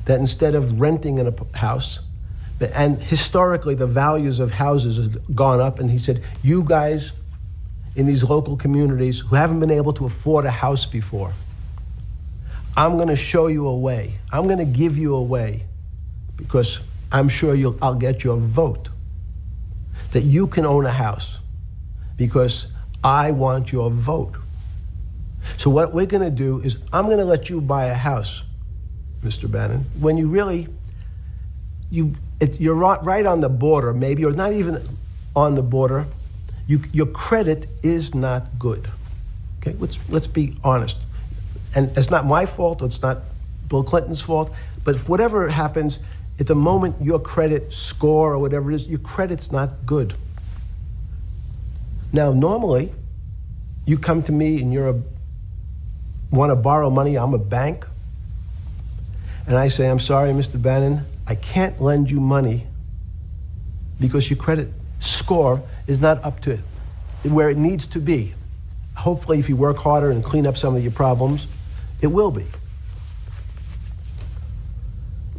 S3: that instead of renting in a house, and historically the values of houses have gone up, and he said, you guys in these local communities who haven't been able to afford a house before, I'm going to show you a way. I'm going to give you a way, because I'm sure I'll get your vote, that you can own a house, because I want your vote. So what we're going to do is I'm going to let you buy a house, Mr. Bannon, when you really, you're right on the border, maybe, or not even on the border. Your credit is not good. Okay, let's be honest. And it's not my fault, it's not Bill Clinton's fault, but if whatever happens, at the moment your credit score or whatever it is, your credit's not good. Now, normally, you come to me and want to borrow money, I'm a bank, and I say, I'm sorry, Mr. Bannon, I can't lend you money because your credit score is not up to where it needs to be. Hopefully, if you work harder and clean up some of your problems, it will be.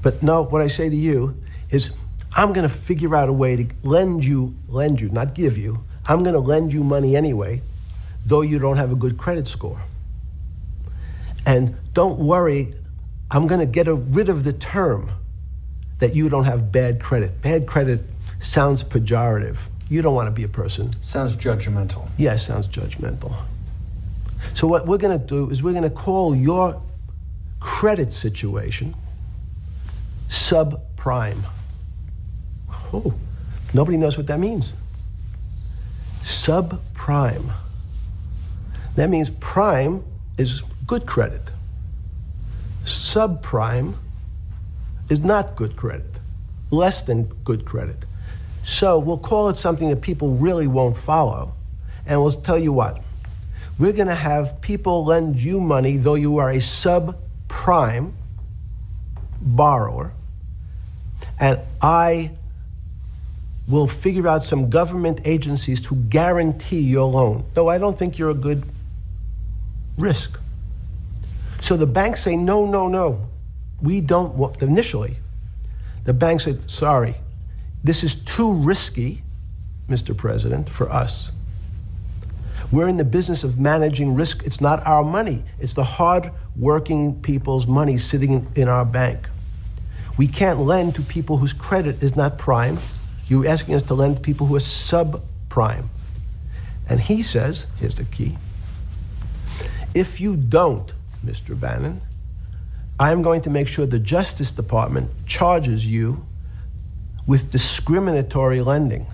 S3: But no, what I say to you is, I'm going to figure out a way to lend you, not give you. I'm going to lend you money anyway, though you don't have a good credit score. And don't worry, I'm going to get rid of the term that you don't have bad credit. Bad credit sounds pejorative. You don't want to be a person.
S1: Sounds judgmental.
S3: Yeah, it sounds judgmental. So what we're going to do is we're going to call your credit situation subprime. Oh, nobody knows what that means. Subprime. That means prime is good credit. Subprime is not good credit, less than good credit. So we'll call it something that people really won't follow. And we'll tell you what, we're going to have people lend you money, though you are a subprime borrower, and I will figure out some government agencies to guarantee your loan, though I don't think you're a good risk. So the banks say, no, we don't want, initially, the bank said, sorry, this is too risky, Mr. President, for us. We're in the business of managing risk. It's not our money. It's the hard-working people's money sitting in our bank. We can't lend to people whose credit is not prime. You're asking us to lend to people who are subprime. And he says, here's the key, if you don't, Mr. Bannon, I'm going to make sure the Justice Department charges you with discriminatory lending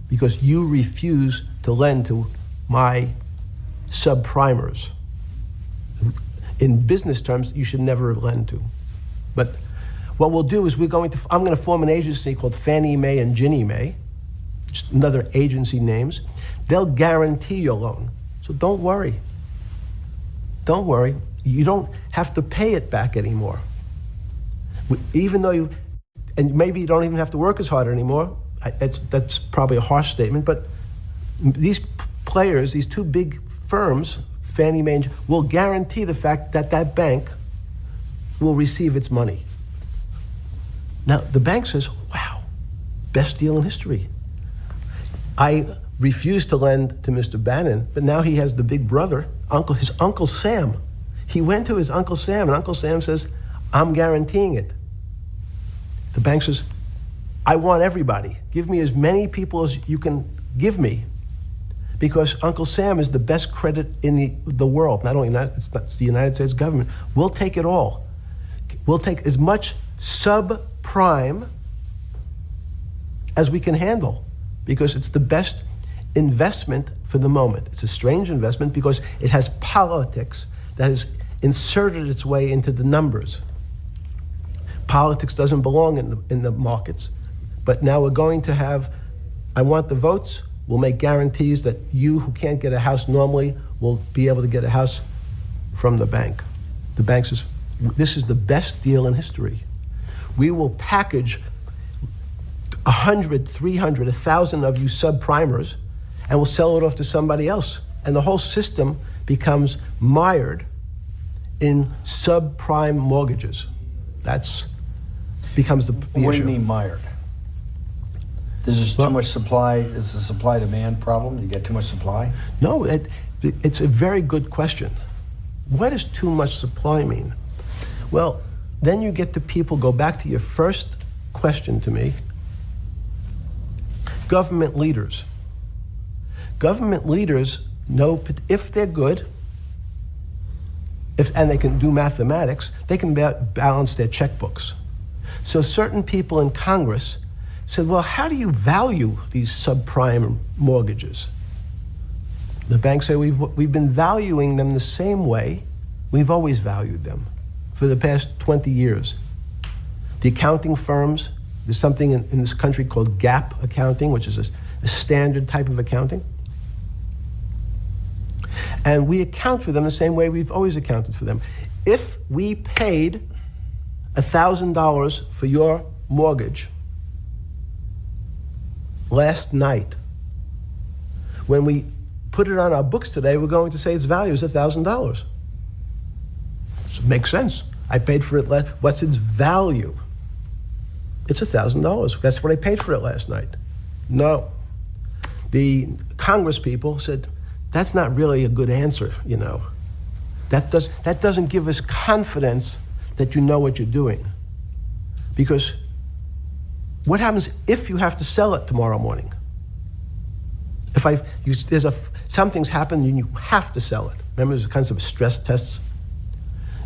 S3: because you refuse to lend to my subprimers. In business terms, you should never lend to. But what we'll do is I'm going to form an agency called Fannie Mae and Ginnie Mae, just another agency names. They'll guarantee your loan. So don't worry. Don't worry. You don't have to pay it back anymore. Even though and maybe you don't even have to work as hard anymore. That's probably a harsh statement, but these players, these two big firms, Fannie Mae, will guarantee the fact that that bank will receive its money. Now, the bank says, wow, best deal in history. I refused to lend to Mr. Bannon, but now he has the big brother, his Uncle Sam. He went to his Uncle Sam, and Uncle Sam says, I'm guaranteeing it. The bank says, I want everybody. Give me as many people as you can give me, because Uncle Sam is the best credit in the world. Not only it's the United States government. We'll take it all. We'll take as much subprime as we can handle. because it's the best investment for the moment. It's a strange investment because it has politics that has inserted its way into the numbers. Politics doesn't belong in the markets, but now we're going to have, I want the votes, we'll make guarantees that you who can't get a house normally will be able to get a house from the bank. The bank says, this is the best deal in history. We will package 100, 300, 1,000 of you subprimers, and we'll sell it off to somebody else. And the whole system becomes mired in subprime mortgages. That's becomes the issue.
S1: What do you mean mired? There's just too much supply. It's a supply-demand problem. You get too much supply.
S3: No, it's a very good question. What does too much supply mean? Well, then you get to people, go back to your first question to me, government leaders. Government leaders know if they're good, and they can do mathematics, they can balance their checkbooks. So certain people in Congress said, well, how do you value these subprime mortgages? The banks say, we've been valuing them the same way we've always valued them for the past 20 years. The accounting firms, there's something in this country called GAAP accounting, which is a standard type of accounting. And we account for them the same way we've always accounted for them. If we paid $1,000 for your mortgage last night, when we put it on our books today, we're going to say its value is $1,000. So it makes sense. I paid for it what's its value? It's $1,000. That's what I paid for it last night. No. The Congress people said, that's not really a good answer, you know. That doesn't give us confidence that you know what you're doing. Because what happens if you have to sell it tomorrow morning? Something's happened and you have to sell it. Remember, there's kinds of stress tests.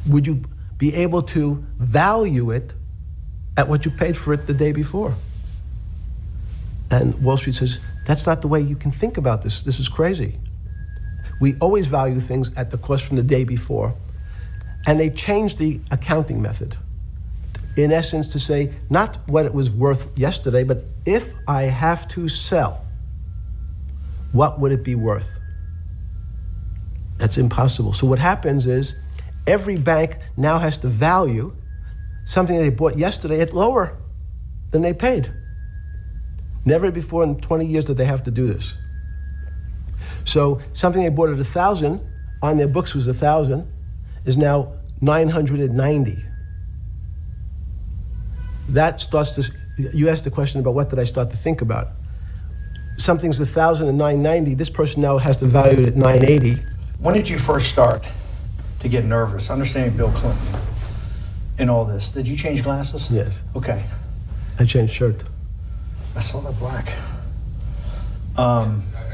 S3: Would you be able to value it at what you paid for it the day before? And Wall Street says, that's not the way you can think about this. This is crazy. We always value things at the cost from the day before. And they changed the accounting method. In essence, to say, not what it was worth yesterday, but if I have to sell, what would it be worth? That's impossible. So what happens is, every bank now has to value something they bought yesterday at lower than they paid. Never before in 20 years did they have to do this. So something they bought at 1,000, on their books was 1,000, is now 990. That starts to, you asked the question about what did I start to think about. Something's 1,000 and 990, this person now has to value it at 980.
S1: When did you first start to get nervous, understanding Bill Clinton in all this? Did you change glasses?
S3: Yes.
S1: Okay.
S3: I changed shirt.
S1: I saw that black.
S2: Are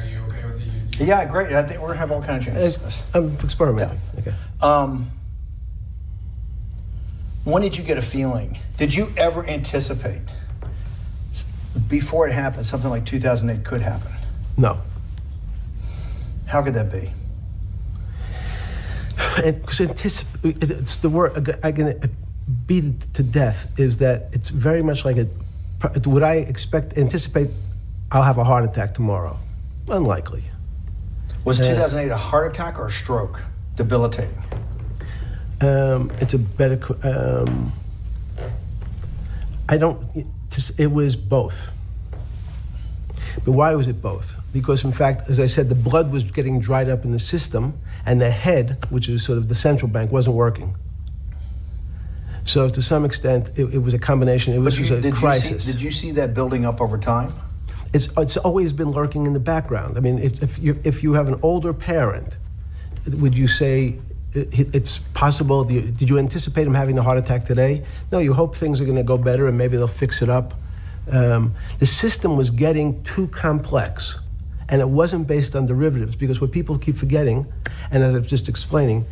S2: you okay with the...
S1: Yeah, great. I think we're gonna have all kinds of changes.
S3: I'm experimenting. Okay.
S1: When did you get a feeling? Did you ever anticipate, before it happened, something like 2008 could happen?
S3: No.
S1: How could that be?
S3: Because it's the word, I can beat it to death, is that it's very much like would I anticipate I'll have a heart attack tomorrow? Unlikely.
S1: Was 2008 a heart attack or a stroke? Debilitating?
S3: It's a better, it was both. But why was it both? Because in fact, as I said, the blood was getting dried up in the system, and the head, which is sort of the central bank, wasn't working. So to some extent, it was a combination. It was a crisis.
S1: Did you see that building up over time?
S3: It's always been lurking in the background. I mean, if you have an older parent, would you say it's possible? Did you anticipate him having the heart attack today? No, you hope things are going to go better and maybe they'll fix it up. The system was getting too complex, and it wasn't based on derivatives, because what people keep forgetting, and as I was just explaining,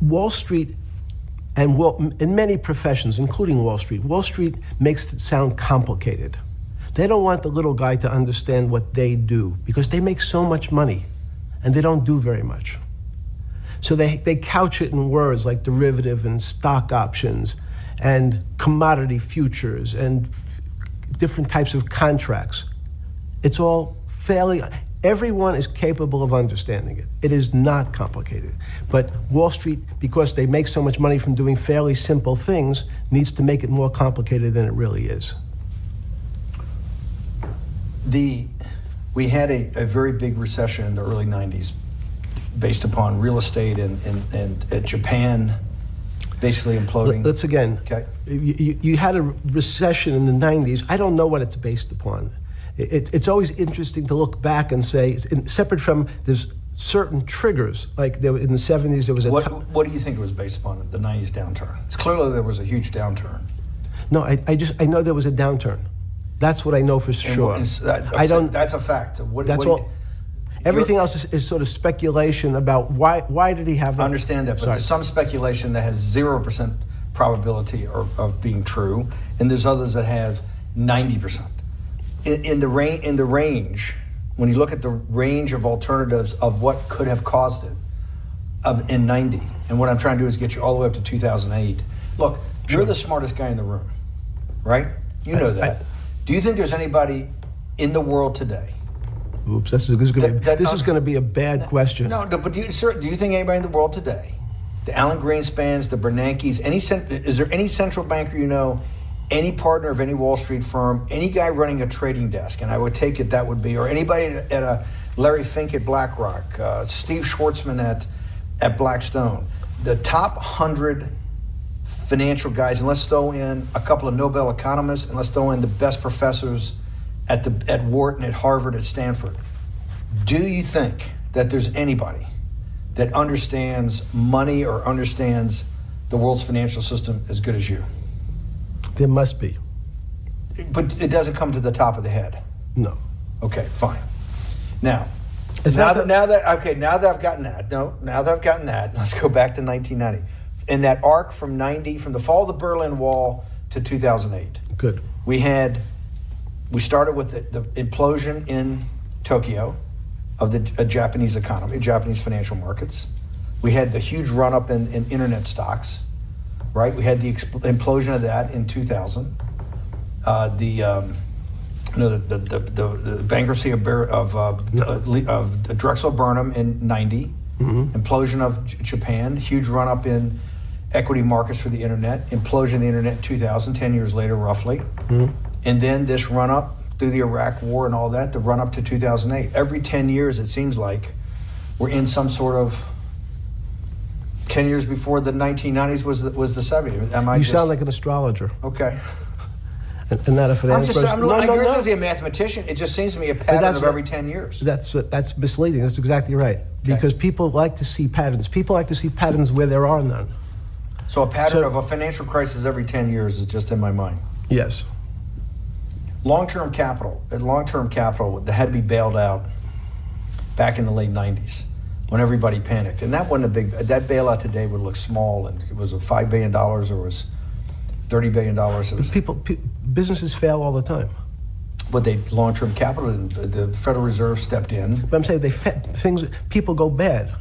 S3: Wall Street, and in many professions, including Wall Street makes it sound complicated. They don't want the little guy to understand what they do because they make so much money and they don't do very much. So they couch it in words like derivative and stock options and commodity futures and different types of contracts. It's all fairly, everyone is capable of understanding it. It is not complicated. But Wall Street, because they make so much money from doing fairly simple things, needs to make it more complicated than it really is.
S1: We had a very big recession in the early 90s based upon real estate and Japan basically imploding.
S3: Let's again,
S1: Okay.
S3: you had a recession in the 90s. I don't know what it's based upon. It's always interesting to look back and say, separate from there's certain triggers, like in the 70s there was a...
S1: What do you think it was based upon, the 90s downturn? It's clearly there was a huge downturn.
S3: No, I know there was a downturn. That's what I know for sure. I don't.
S1: That's a fact.
S3: That's all. Everything else is sort of speculation about why did he have that?
S1: I understand that, but there's some speculation that has 0% probability of being true, and there's others that have 90%. In the range, when you look at the range of alternatives of what could have caused it, in 90, and what I'm trying to do is get you all the way up to 2008. Look, you're the smartest guy in the room, right? You know that. Do you think there's anybody in the world today?
S3: Oops, this is going to be a bad question.
S1: No, but do you think anybody in the world today, the Alan Greenspans, the Bernankes, is there any central banker you know, any partner of any Wall Street firm, any guy running a trading desk, and I would take it that would be, or anybody at a Larry Fink at BlackRock, Steve Schwartzman at Blackstone, the top 100 financial guys, and let's throw in a couple of Nobel economists, and let's throw in the best professors at Wharton, at Harvard, at Stanford. Do you think that there's anybody that understands money or understands the world's financial system as good as you?
S3: There must be.
S1: But it doesn't come to the top of the head.
S3: No.
S1: Okay, fine. Now that I've gotten that, let's go back to 1990. In that arc from the fall of the Berlin Wall to 2008.
S3: Good.
S1: We started with the implosion in Tokyo of the Japanese economy, Japanese financial markets. We had the huge run-up in internet stocks, right? We had the implosion of that in 2000. The bankruptcy of Drexel Burnham in 90. Mm-hmm. Implosion of Japan, huge run-up in equity markets for the internet, implosion of the internet in 2000, 10 years later roughly. Mm-hmm. And then this run-up through the Iraq War and all that, the run-up to 2008. Every 10 years, it seems like, we're in some sort of 10 years before the 1990s was the 70s.
S3: You sound like an astrologer.
S1: Okay.
S3: And not a finance person.
S1: I'm not a mathematician. It just seems to me a pattern of every 10 years.
S3: That's misleading. That's exactly right. Okay. Because people like to see patterns. People like to see patterns where there are none.
S1: So a pattern of a financial crisis every 10 years is just in my mind.
S3: Yes.
S1: Long-term capital, that had to be bailed out back in the late 90s when everybody panicked. And that wasn't that bailout today would look small, and it was $5 billion or was $30 billion.
S3: Businesses fail all the time.
S1: But long-term capital, and the Federal Reserve stepped in.
S3: But I'm saying people go bad.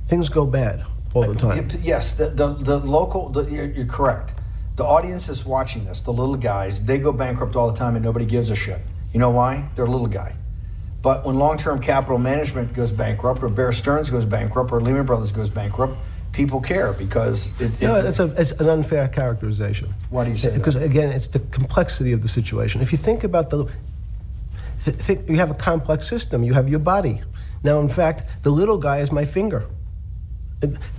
S3: Things go bad all the time.
S1: Yes, you're correct. The audience that's watching this, the little guys, they go bankrupt all the time and nobody gives a shit. You know why? They're a little guy. But when long-term capital management goes bankrupt, or Bear Stearns goes bankrupt, or Lehman Brothers goes bankrupt, people care because it's
S3: an unfair characterization.
S1: Why do you say that?
S3: Because again, it's the complexity of the situation. If you think about you have a complex system. You have your body. Now, in fact, the little guy is my finger.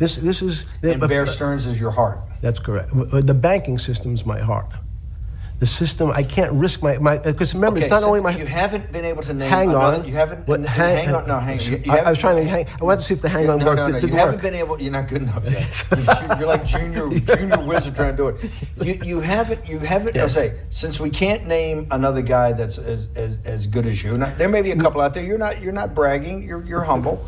S3: This is.
S1: And Bear Stearns is your heart.
S3: That's correct. The banking system is my heart. The system, I can't risk my because remember, it's not only my.
S1: You haven't been able to name.
S3: Hang on.
S1: You haven't.
S3: Hang on.
S1: No, hang on.
S3: I was trying to hang. I wanted to see if the hang on worked.
S1: No. You haven't been able. You're not good enough yet. You're like junior wizard trying to do it. You haven't. Yes. I'll say, since we can't name another guy that's as good as you. Now, there may be a couple out there. You're not bragging. You're humble.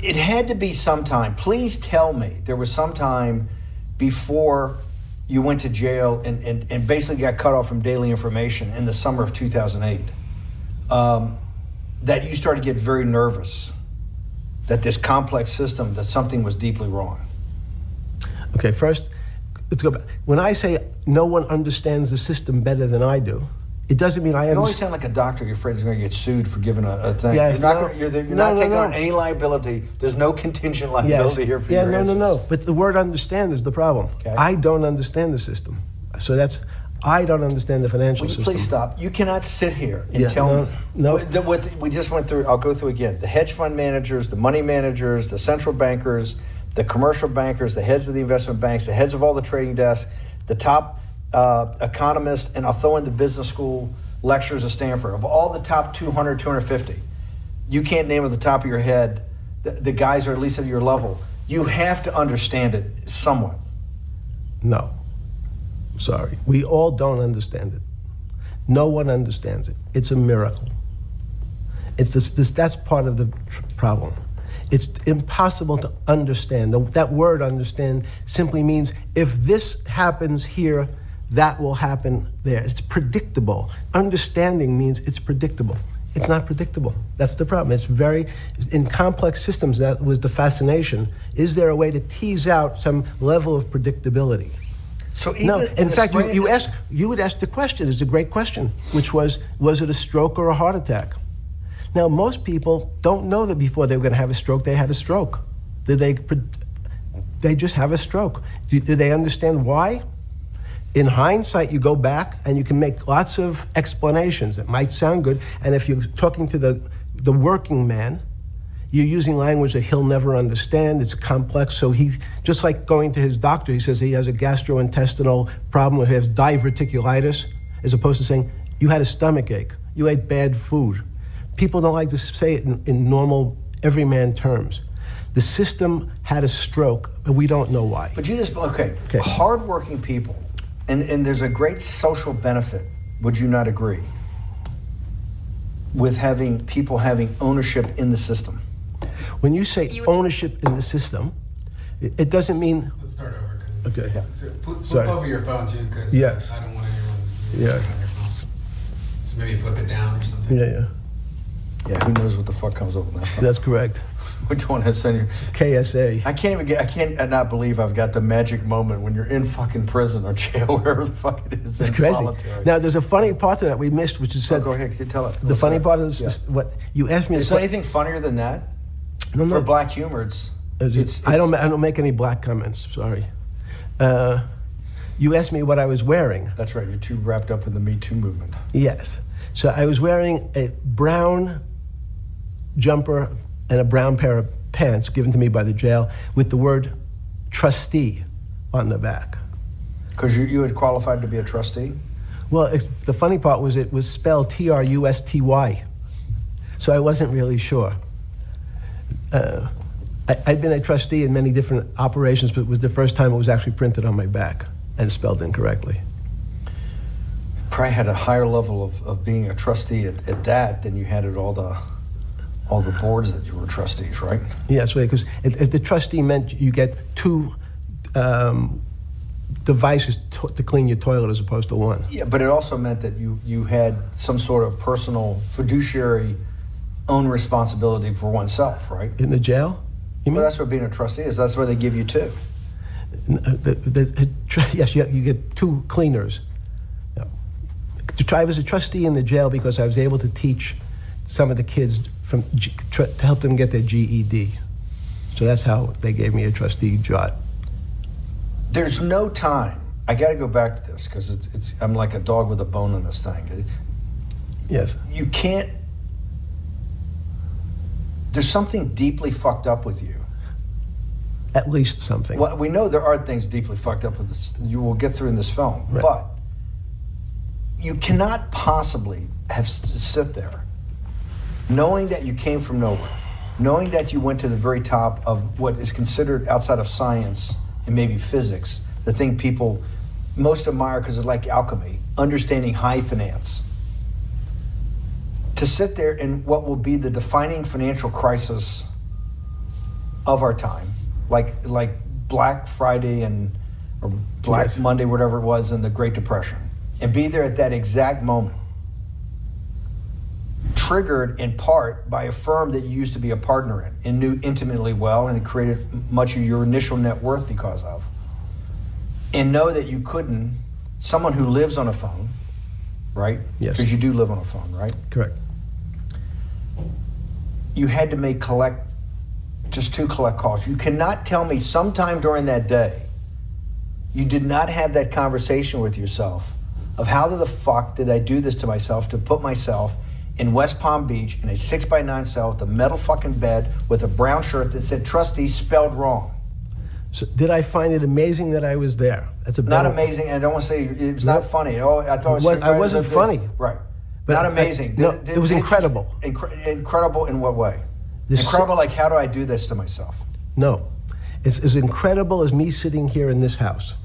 S1: It had to be sometime. Please tell me there was some time before you went to jail and basically got cut off from daily information in the summer of 2008, that you started to get very nervous that this complex system, that something was deeply wrong?
S3: Okay, first, let's go back. When I say no one understands the system better than I do, it doesn't mean I
S1: You always
S3: understand.
S1: sound like a doctor. You're afraid he's going to get sued for giving a thing.
S3: Yes,
S1: You're not taking on
S3: no.
S1: any liability. There's no contingent liability here for your answers.
S3: No. But the word understand is the problem.
S1: Okay.
S3: I don't understand the system. So I don't understand the financial
S1: Will you
S3: system.
S1: please stop? You cannot sit here and
S3: Yeah,
S1: tell me.
S3: no.
S1: What we just went through, I'll go through again. The hedge fund managers, the money managers, the central bankers, the commercial bankers, the heads of the investment banks, the heads of all the trading desks, the top economists, and I'll throw in the business school lecturers at Stanford. Of all the top 200, 250, you can't name at the top of your head the guys are at least at your level. You have to understand it somewhat.
S3: No. Sorry. We all don't understand it. No one understands it. It's a miracle. It's that's part of the problem. It's impossible to understand. That word understand simply means if this happens here, that will happen there. It's predictable. Understanding means it's predictable. It's not predictable. That's the problem. In complex systems, that was the fascination. Is there a way to tease out some level of predictability?
S1: So even
S3: No, in fact, you would ask the question, it's a great question, which was it a stroke or a heart attack? Now, most people don't know that before they were going to have a stroke, they had a stroke. They just have a stroke. Do they understand why? In hindsight, you go back and you can make lots of explanations that might sound good. And if you're talking to the working man, you're using language that he'll never understand. It's complex. So he, just like going to his doctor, he says he has a gastrointestinal problem, or he has diverticulitis, as opposed to saying, you had a stomach ache, you ate bad food. People don't like to say it in normal, everyman terms. The system had a stroke, but we don't know why.
S1: But you just, okay. Hardworking people, and there's a great social benefit, would you not agree, with having people having ownership in the system?
S3: When you say ownership in the system, it doesn't mean...
S2: Let's start over.
S3: Okay.
S2: So flip
S3: Sorry.
S2: over your phone too, because
S3: Yes.
S2: I don't want anyone to see
S3: Yeah.
S2: on your phone. So maybe flip it down or something.
S3: Yeah.
S1: Yeah, who knows what the fuck comes up with that phone?
S3: That's correct.
S1: We don't want to send you.
S3: KSA.
S1: I can't not believe I've got the magic moment when you're in fucking prison or jail, wherever the fuck it is,
S3: It's
S1: in
S3: crazy.
S1: solitary.
S3: Now, there's a funny part to that we missed, which is said...
S1: Go ahead, tell it.
S3: The funny part is what you asked me...
S1: Is there anything funnier than that?
S3: No.
S1: For black humor,
S3: I don't make any black comments, sorry. You asked me what I was wearing.
S1: That's right, you're too wrapped up in the Me Too movement.
S3: Yes. So I was wearing a brown jumper and a brown pair of pants given to me by the jail with the word trustee on the back.
S1: Because you had qualified to be a trustee?
S3: Well, the funny part was it was spelled Trusty. So I wasn't really sure. I'd been a trustee in many different operations, but it was the first time it was actually printed on my back and spelled incorrectly.
S1: Probably had a higher level of being a trustee at that than you had at all the boards that you were trustees, right?
S3: Yes, right, because as the trustee meant you get two devices to clean your toilet as opposed to one.
S1: Yeah, but it also meant that you had some sort of personal fiduciary own responsibility for oneself, right?
S3: In the jail? You mean?
S1: Well, that's what being a trustee is. That's why they give you two.
S3: Yes, you get two cleaners. No. I was a trustee in the jail because I was able to teach some of the kids to help them get their GED. So that's how they gave me a trustee job.
S1: There's no time. I got to go back to this because I'm like a dog with a bone in this thing.
S3: Yes.
S1: You can't. There's something deeply fucked up with you.
S3: At least something.
S1: Well, we know there are things deeply fucked up with this. You will get through in this film,
S3: Right.
S1: but you cannot possibly sit there, knowing that you came from nowhere, knowing that you went to the very top of what is considered outside of science and maybe physics, the thing people most admire because it's like alchemy, understanding high finance. To sit there in what will be the defining financial crisis of our time, like Black Friday and or Black
S3: Yes.
S1: Monday, whatever it was, in the Great Depression, and be there at that exact moment, triggered in part by a firm that you used to be a partner in and knew intimately well, and it created much of your initial net worth because of, and know that you couldn't, someone who lives on a phone, right?
S3: Yes.
S1: Because you do live on a phone, right?
S3: Correct.
S1: You had to make just 2 collect calls. You cannot tell me sometime during that day you did not have that conversation with yourself of how the fuck did I do this to myself to put myself in West Palm Beach in a 6x9 cell with a metal fucking bed with a brown shirt that said trustee spelled wrong.
S3: So did I find it amazing that I was there? That's a
S1: Not
S3: better-
S1: amazing, and I don't want to say it was not funny. Oh, I thought it was.
S3: I wasn't funny.
S1: Right.
S3: But
S1: Not amazing.
S3: it was incredible.
S1: Incredible in what way?
S3: This-
S1: Incredible, like how do I do this to myself?
S3: No. It's as incredible as me sitting here in this house.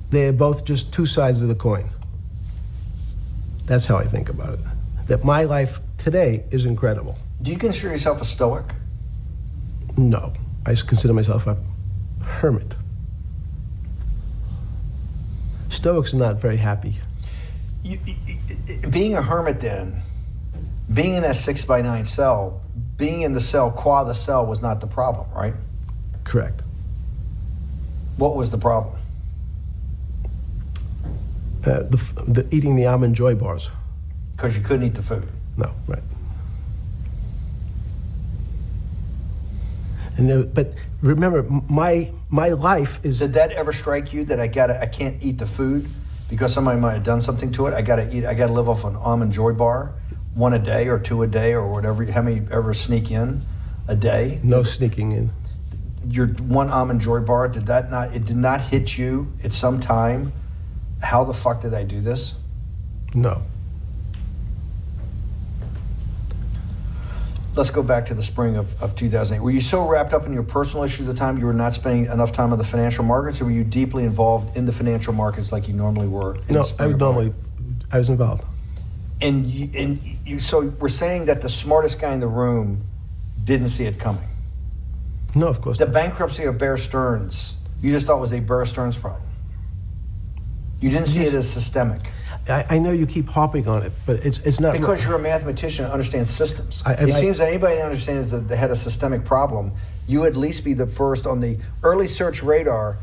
S3: They are both just 2 sides of the coin. That's how I think about it. That my life today is incredible.
S1: Do you consider yourself a stoic?
S3: No. I consider myself a hermit. Stoics are not very happy.
S1: Being a hermit then, being in that 6x9 cell, being in the cell qua the cell was not the problem, right?
S3: Correct.
S1: What was the problem?
S3: The eating the almond joy bars.
S1: Because you couldn't eat the food.
S3: No, right. But remember, my life is.
S1: Did that ever strike you that I can't eat the food because somebody might have done something to it? I gotta live off an almond joy bar, 1 a day or 2 a day or whatever. How many ever sneak in a day?
S3: No sneaking in.
S1: Your 1 almond joy bar, it did not hit you at some time? How the fuck did I do this?
S3: No.
S1: Let's go back to the spring of 2008. Were you so wrapped up in your personal issues at the time you were not spending enough time on the financial markets, or were you deeply involved in the financial markets like you normally were? In
S3: No,
S1: the spring of 2008?
S3: I was involved.
S1: And you, so we're saying that the smartest guy in the room didn't see it coming.
S3: No, of course
S1: The
S3: not.
S1: bankruptcy of Bear Stearns, you just thought was a Bear Stearns problem. You didn't see it as systemic.
S3: I know you keep harping on it, but it's not.
S1: Because you're a mathematician and understands systems.
S3: I-
S1: It seems that anybody that understands that they had a systemic problem, you would at least be the first on the early search radar.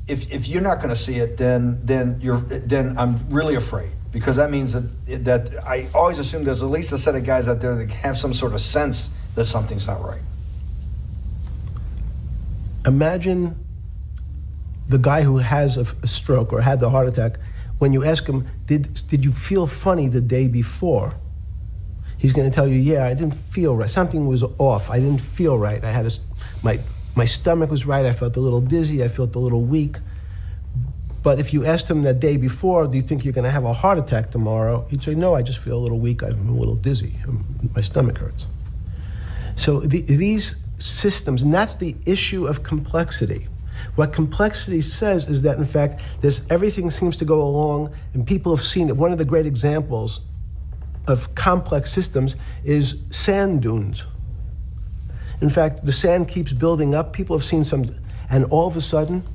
S1: If you're not going to see it, then I'm really afraid, because that means that I always assume there's at least a set of guys out there that have some sort of sense that something's not right.
S3: Imagine the guy who has a stroke or had the heart attack. When you ask him, did you feel funny the day before? He's going to tell you, yeah, I didn't feel right. Something was off. I didn't feel right. I had my stomach was right. I felt a little dizzy. I felt a little weak. But if you asked him that day before, do you think you're going to have a heart attack tomorrow? He'd say, no, I just feel a little weak. I'm a little dizzy. My stomach hurts. So these systems, and that's the issue of complexity. What complexity says is that, in fact, everything seems to go along, and people have seen it. One of the great examples of complex systems is sand dunes. In fact, the sand keeps building up. People have seen some, and all of a sudden,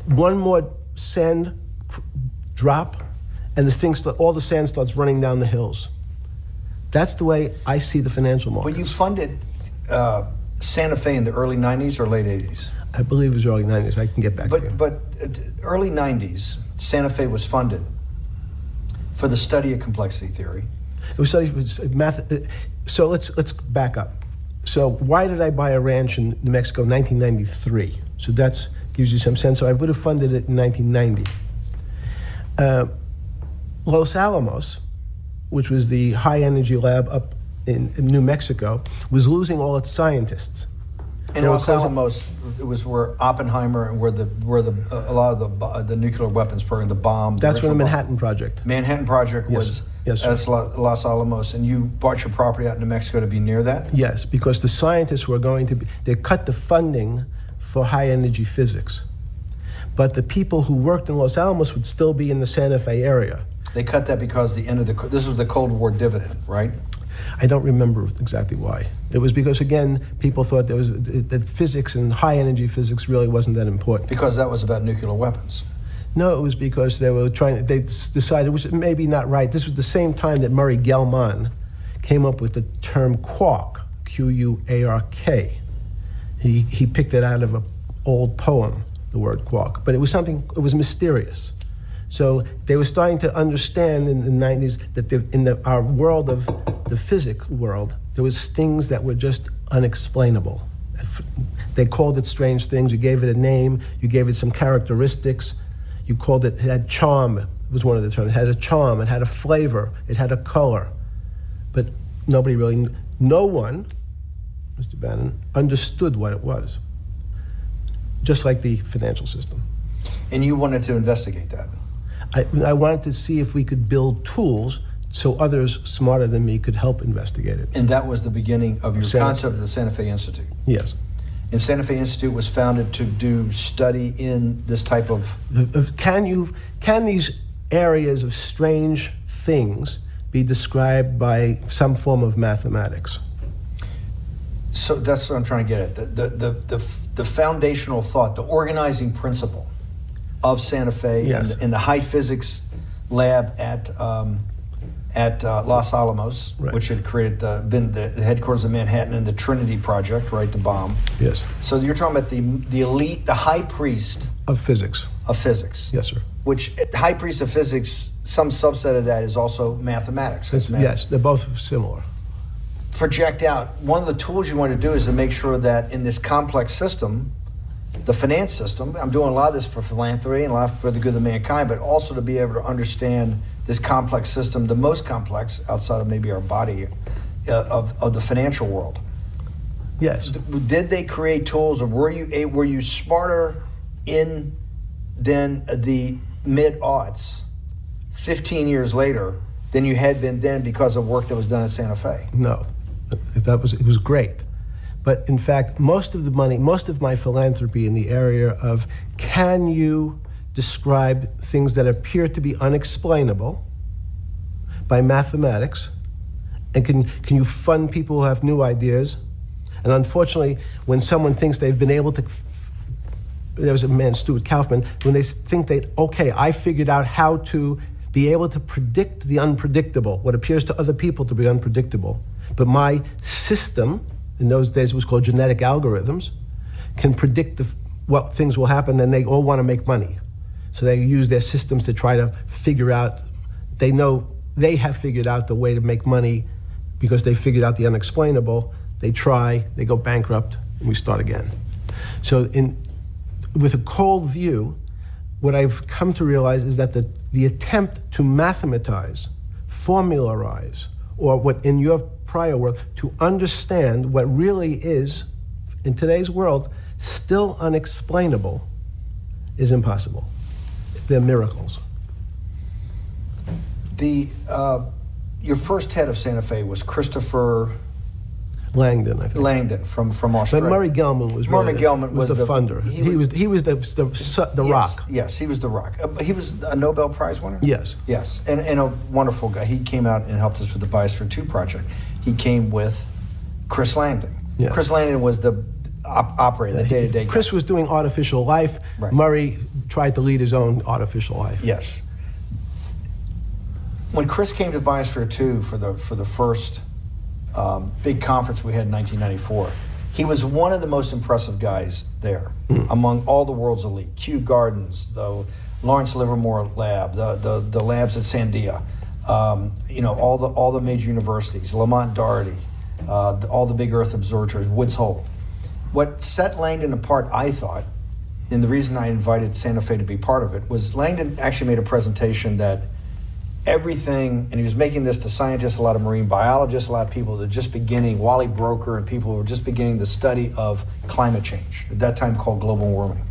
S3: one more sand drop, and all the sand starts running down the hills. That's the way I see the financial markets.
S1: When you funded Santa Fe in the early 90s or late 80s?
S3: I believe it was early 90s. I can get back to you.
S1: But early 90s, Santa Fe was funded for the study of complexity theory.
S3: It was math. So let's back up. So why did I buy a ranch in New Mexico in 1993? So that gives you some sense. So I would have funded it in 1990. Los Alamos, which was the high energy lab up in New Mexico, was losing all its scientists.
S1: And Los Alamos, it was where Oppenheimer and where a lot of the nuclear weapons program, the bomb.
S3: That's where the
S1: original bomb.
S3: Manhattan Project.
S1: Manhattan Project was
S3: Yes, sir.
S1: as Los Alamos, and you bought your property out in New Mexico to be near that?
S3: Yes, because the scientists were going to be, they cut the funding for high energy physics. But the people who worked in Los Alamos would still be in the Santa Fe area.
S1: They cut that because this was the Cold War dividend, right?
S3: I don't remember exactly why. It was because, again, people thought that physics and high-energy physics really wasn't that important.
S1: Because that was about nuclear weapons.
S3: No, it was because they decided, which may be not right, this was the same time that Murray Gell-Mann came up with the term quark, Q-U-A-R-K. He picked it out of an old poem, the word quark. But it was mysterious. So they were starting to understand in the 90s that our world of the physics world, there was things that were just unexplainable. They called it strange things. You gave it a name. You gave it some characteristics. You called it had charm, was one of the terms. It had a charm. It had a flavor. It had a color. But no one, Mr. Bannon, understood what it was. Just like the financial system.
S1: And you wanted to investigate that?
S3: I wanted to see if we could build tools so others smarter than me could help investigate it.
S1: And that was the beginning of your concept of the Santa Fe Institute?
S3: Yes.
S1: And Santa Fe Institute was founded to do study in this type of...
S3: Can these areas of strange things be described by some form of mathematics?
S1: So that's what I'm trying to get at. The foundational thought, the organizing principle of Santa Fe,
S3: yes,
S1: in the high physics lab at Los Alamos, right, which had been the headquarters of Manhattan and the Trinity Project, right, the bomb.
S3: Yes.
S1: So you're talking about the elite, the high priest
S3: of physics.
S1: Of physics.
S3: Yes, sir.
S1: Which high priest of physics, some subset of that is also mathematics.
S3: Yes, they're both similar.
S1: Project out. One of the tools you want to do is to make sure that in this complex system, the finance system, I'm doing a lot of this for philanthropy and a lot for the good of mankind, but also to be able to understand this complex system, the most complex outside of maybe our body, of the financial world.
S3: Yes.
S1: Did they create tools, or were you smarter in than the mid-aughts 15 years later than you had been then because of work that was done at Santa Fe?
S3: No, it was great. But in fact, most of the money, most of my philanthropy in the area of can you describe things that appear to be unexplainable by mathematics, and can you fund people who have new ideas? And unfortunately, when someone thinks they've been able to, there was a man, Stuart Kaufman, when they think okay, I figured out how to be able to predict the unpredictable, what appears to other people to be unpredictable. But my system, in those days it was called genetic algorithms, can predict what things will happen, then they all want to make money. So they use their systems to try to figure out, they know they have figured out the way to make money because they figured out the unexplainable. They try, they go bankrupt, and we start again. So with a cold view, what I've come to realize is that the attempt to mathematize, formularize, or what in your prior world, to understand what really is, in today's world, still unexplainable, is impossible. They're miracles.
S1: Your first head of Santa Fe was Christopher
S3: Langdon, I think.
S1: Langdon from Australia.
S3: But Murray Gell-Mann was the funder. He was the rock.
S1: Yes, he was the rock. He was a Nobel Prize winner?
S3: Yes.
S1: Yes, and a wonderful guy. He came out and helped us with the Biosphere 2 project. He came with Chris Langdon. Yes. Chris Langdon was the operator, the day-to-day guy.
S3: Chris was doing artificial life. Right. Murray tried to lead his own artificial life.
S1: Yes. When Chris came to Biosphere 2 for the first big conference we had in 1994, he was one of the most impressive guys there among all the world's elite. Kew Gardens, the Lawrence Livermore Lab, the labs at Sandia, all the major universities, Lamont Doherty, all the big Earth observatories, Woods Hole. What set Langdon apart, I thought, and the reason I invited Santa Fe to be part of it, was Langdon actually made a presentation that everything, and he was making this to scientists, a lot of marine biologists, a lot of people that are just beginning, Wally Broker and people who were just beginning the study of climate change, at that time called global warming,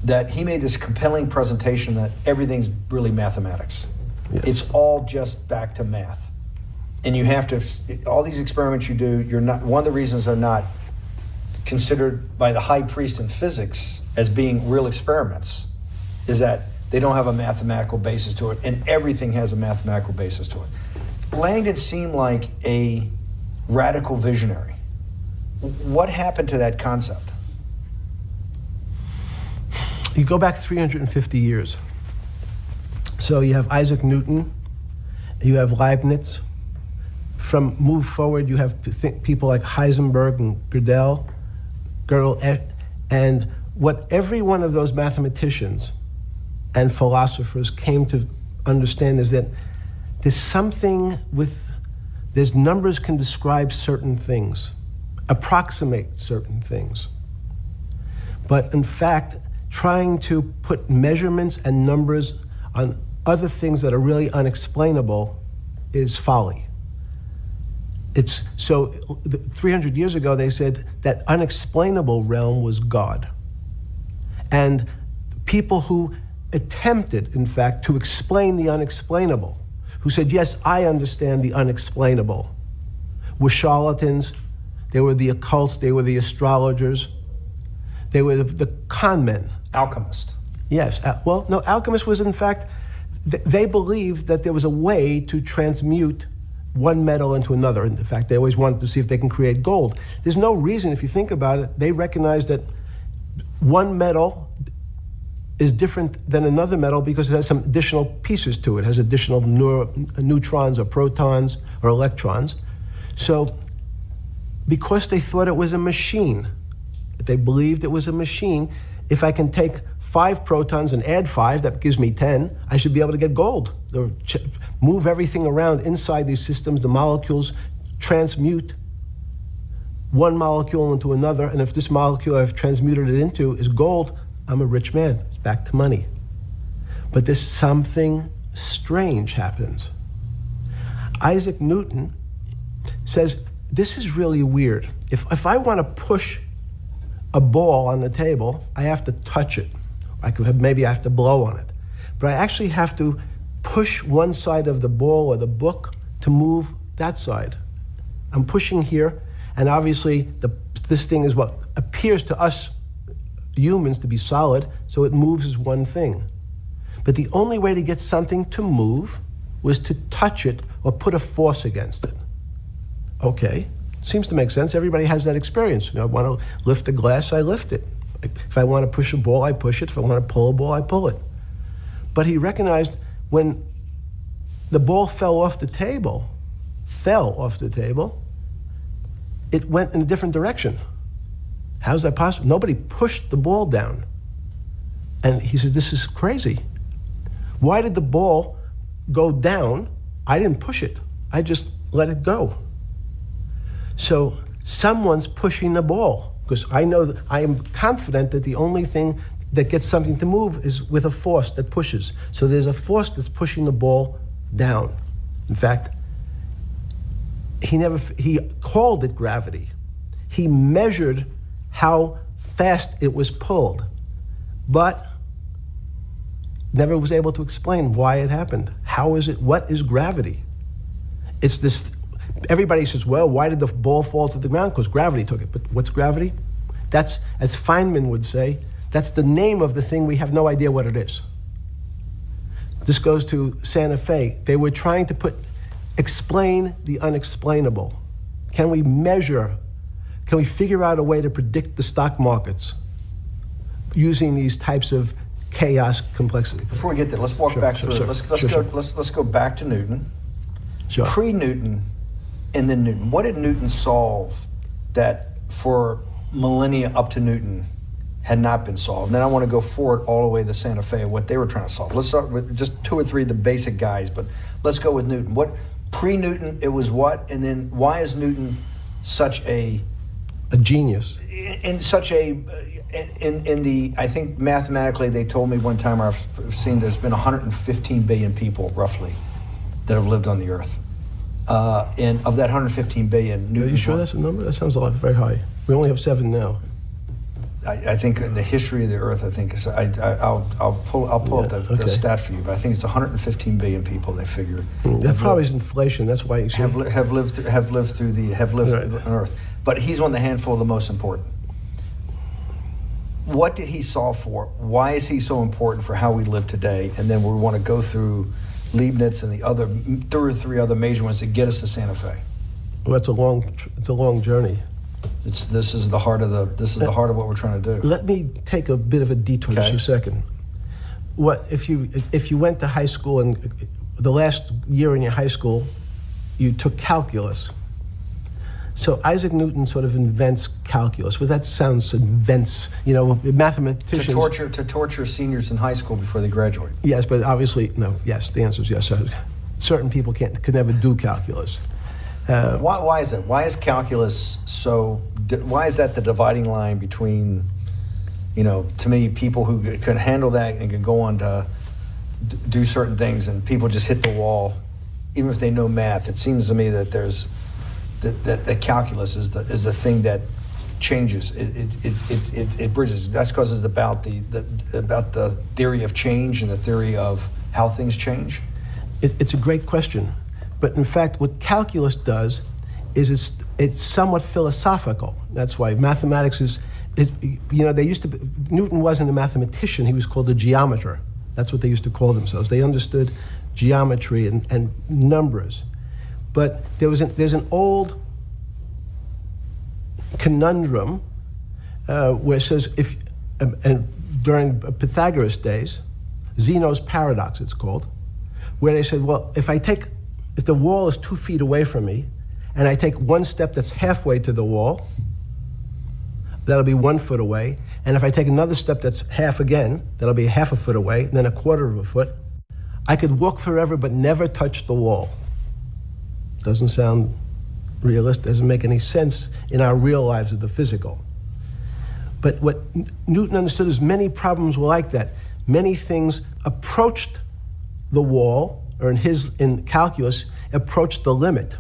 S1: that he made this compelling presentation that everything's really mathematics. Yes. It's all just back to math. And you have to, all these experiments you do, you're not, one of the reasons they're not considered by the high priest in physics as being real experiments is that they don't have a mathematical basis to it, and everything has a mathematical basis to it. Langdon seemed like a radical visionary. What happened to that concept?
S3: You go back 350 years. So you have Isaac Newton, you have Leibniz. From move forward, you have people like Heisenberg and Gödel, and what every one of those mathematicians and philosophers came to understand is that there's numbers can describe certain things, approximate certain things. But in fact, trying to put measurements and numbers on other things that are really unexplainable is folly. 300 years ago, they said that unexplainable realm was God. And people who attempted, in fact, to explain the unexplainable, who said, yes, I understand the unexplainable, were charlatans, they were the occults, they were the astrologers, they were the con men.
S1: Alchemist.
S3: Yes, well, no, alchemist was, in fact, they believed that there was a way to transmute one metal into another. In fact, they always wanted to see if they can create gold. There's no reason, if you think about it, they recognize that one metal is different than another metal because it has some additional pieces to it. It has additional neutrons or protons or electrons. So because they thought it was a machine, they believed it was a machine, if I can take 5 protons and add 5, that gives me 10, I should be able to get gold. Or move everything around inside these systems, the molecules transmute one molecule into another, and if this molecule I've transmuted it into is gold, I'm a rich man. It's back to money. But there's something strange happens. Isaac Newton says, this is really weird. If I want to push a ball on the table, I have to touch it. Maybe I have to blow on it. But I actually have to push one side of the ball or the book to move that side. I'm pushing here, and obviously this thing is what appears to us humans to be solid, so it moves as one thing. But the only way to get something to move was to touch it or put a force against it. Okay, seems to make sense. Everybody has that experience. I want to lift a glass, I lift it. If I want to push a ball, I push it. If I want to pull a ball, I pull it. But he recognized when the ball fell off the table, it went in a different direction. How's that possible? Nobody pushed the ball down. And he said, this is crazy. Why did the ball go down? I didn't push it. I just let it go. So someone's pushing the ball, because I know that I am confident that the only thing that gets something to move is with a force that pushes. So there's a force that's pushing the ball down. In fact, he called it gravity. He measured how fast it was pulled, but never was able to explain why it happened. How is it? What is gravity? It's this. Everybody says, well, why did the ball fall to the ground? Because gravity took it. But what's gravity? That's, as Feynman would say, that's the name of the thing. We have no idea what it is. This goes to Santa Fe. They were trying to explain the unexplainable. Can we measure? Can we figure out a way to predict the stock markets using these types of chaos complexity?
S1: Before we get there, let's walk back through it. Let's go back to Newton.
S3: Sure.
S1: Pre-Newton and then Newton. What did Newton solve that for millennia up to Newton had not been solved? And then I want to go forward all the way to Santa Fe, what they were trying to solve. Let's start with just 2 or 3 of the basic guys, but let's go with Newton. What pre-Newton, it was what? And then why is Newton such a
S3: genius?
S1: In such a, in the, I think mathematically they told me one time, I've seen there's been 115 billion people roughly that have lived on the earth. And of that 115 billion, Newton.
S3: Are you sure that's a number? That sounds a lot, very high. We only have 7 now.
S1: I think in the history of the earth, I think I'll pull up the stat for you, but I think it's 115 billion people. They figure
S3: that probably is inflation. That's why you
S1: have lived on Earth. But he's one of the handful of the most important. What did he solve for? Why is he so important for how we live today? And then we want to go through Leibniz and the other 3 other major ones that get us to Santa Fe?
S3: Well, it's a long journey.
S1: This is the heart of what we're trying to do.
S3: Let me take a bit of a detour just a second. What if you went to high school and the last year in your high school, you took calculus? So Isaac Newton sort of invents calculus. Well, that sounds invents, mathematicians.
S1: To torture seniors in high school before they graduate.
S3: Yes, but obviously, no. Yes, the answer is yes. Certain people could never do calculus.
S1: Why is it? Why is calculus so? Why is that the dividing line between, to me, people who can handle that and can go on to do certain things, and people just hit the wall, even if they know math? It seems to me that there's that calculus is the thing that changes. It bridges. That's because it's about the theory of change and the theory of how things change.
S3: It's a great question, but in fact, what calculus does is it's somewhat philosophical. That's why mathematics is they used to. Newton wasn't a mathematician; he was called a geometer. That's what they used to call themselves. They understood geometry and numbers. But there's an old conundrum where it says and during Pythagoras' days, Zeno's paradox it's called, where they said, well, if the wall is 2 feet away from me, and I take one step that's halfway to the wall, that'll be 1 foot away, and if I take another step that's half again, that'll be half a foot away, and then a quarter of a foot, I could walk forever but never touch the wall. Doesn't sound realistic, doesn't make any sense in our real lives of the physical. But what Newton understood is many problems were like that. Many things approached the wall, or in calculus, approached the limit,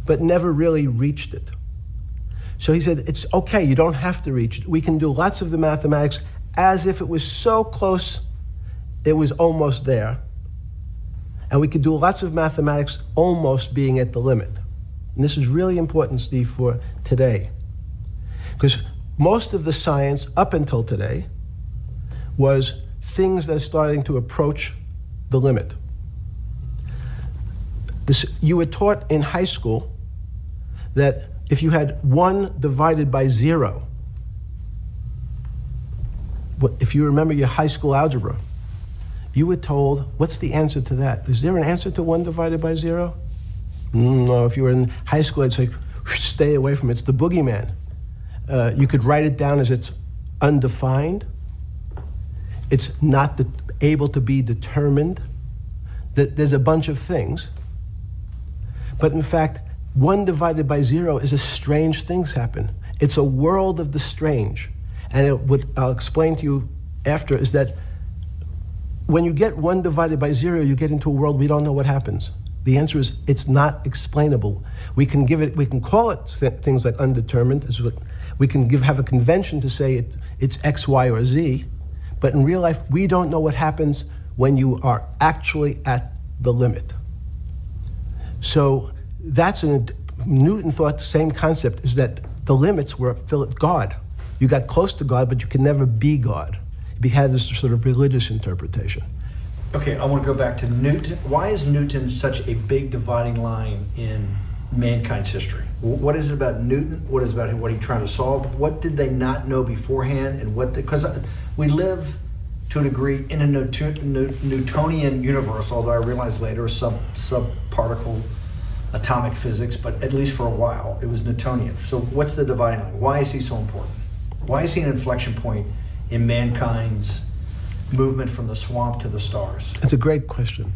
S3: but never really reached it. So he said, it's okay, you don't have to reach it. We can do lots of the mathematics as if it was so close, it was almost there. And we could do lots of mathematics almost being at the limit. And this is really important, Steve, for today. Because most of the science up until today was things that are starting to approach the limit. You were taught in high school that if you had 1 divided by 0, if you remember your high school algebra, you were told, what's the answer to that? Is there an answer to 1 divided by 0? No, if you were in high school, I'd say, stay away from it. It's the boogeyman. You could write it down as it's undefined. It's not able to be determined. There's a bunch of things. But in fact, 1 divided by 0 is a strange things happen. It's a world of the strange. And what I'll explain to you after is that when you get 1 divided by 0, you get into a world we don't know what happens. The answer is it's not explainable. We can call it things like undetermined. We can have a convention to say it's X, Y, or Z, but in real life, we don't know what happens when you are actually at the limit. So Newton thought the same concept is that the limits were God. You got close to God, but you could never be God. He had this sort of religious interpretation.
S1: Okay, I want to go back to Newton. Why is Newton such a big dividing line in mankind's history? What is it about Newton? What is it about what he's trying to solve? What did they not know beforehand? And because we live to a degree in a Newtonian universe, although I realized later subparticle atomic physics, but at least for a while it was Newtonian. So what's the dividing line? Why is he so important? Why is he an inflection point in mankind's movement from the swamp to the stars?
S3: It's a great question.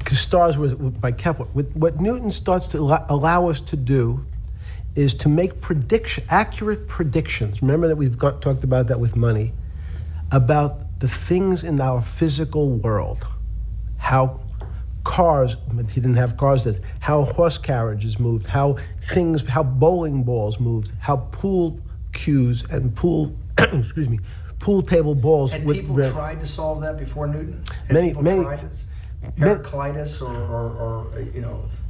S3: Stars were by Kepler. What Newton starts to allow us to do is to make accurate predictions. Remember that we've talked about that with money, about the things in our physical world, how cars, he didn't have cars then, how horse carriages moved, how bowling balls moved, how pool cues and pool table balls.
S1: Had people tried to solve that before Newton?
S3: Many.
S1: Heraclitus or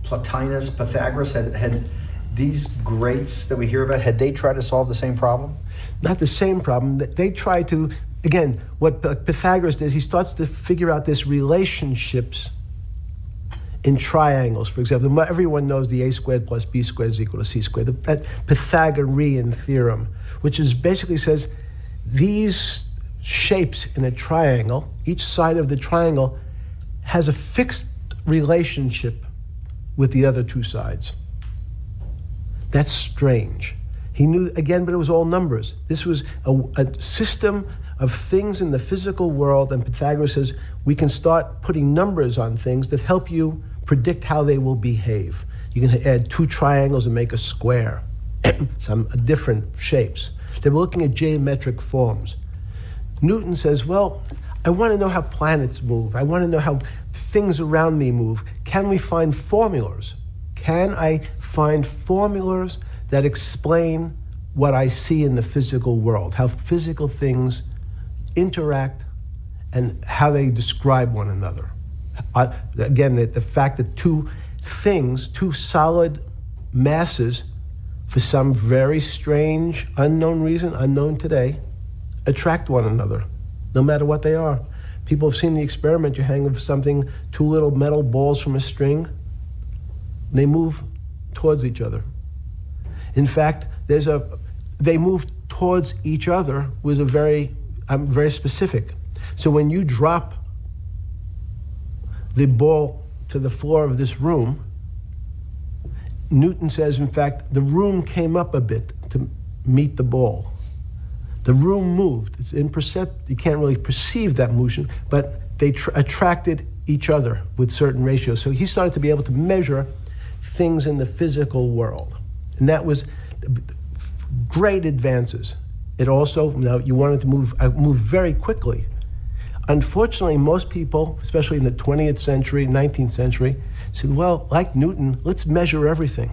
S1: Plotinus, Pythagoras, had these greats that we hear about, had they tried to solve the same problem?
S3: Not the same problem. They tried to again, what Pythagoras does, he starts to figure out this relationships in triangles. For example, everyone knows the a squared plus b squared is equal to c squared, that Pythagorean theorem, which is basically says these shapes in a triangle, each side of the triangle has a fixed relationship with the other two sides. That's strange. He knew, again, but it was all numbers. This was a system of things in the physical world, and Pythagoras says we can start putting numbers on things that help you predict how they will behave. You can add two triangles and make a square, some different shapes. They were looking at geometric forms. Newton says, well, I want to know how planets move. I want to know how things around me move. Can we find formulas? Can I find formulas that explain what I see in the physical world, how physical things interact and how they describe one another? Again, the fact that two solid masses, for some very strange, unknown reason, unknown today, attract one another, no matter what they are. People have seen the experiment. You hang something, two little metal balls from a string, and they move towards each other. In fact, they move towards each other was very specific. So when you drop the ball to the floor of this room, Newton says, in fact, the room came up a bit to meet the ball. The room moved. It's imperceptible. You can't really perceive that motion, but they attracted each other with certain ratios. So he started to be able to measure things in the physical world. And that was great advances. It also, now you wanted to move very quickly. Unfortunately, most people, especially in the 20th century, 19th century, said, well, like Newton, let's measure everything.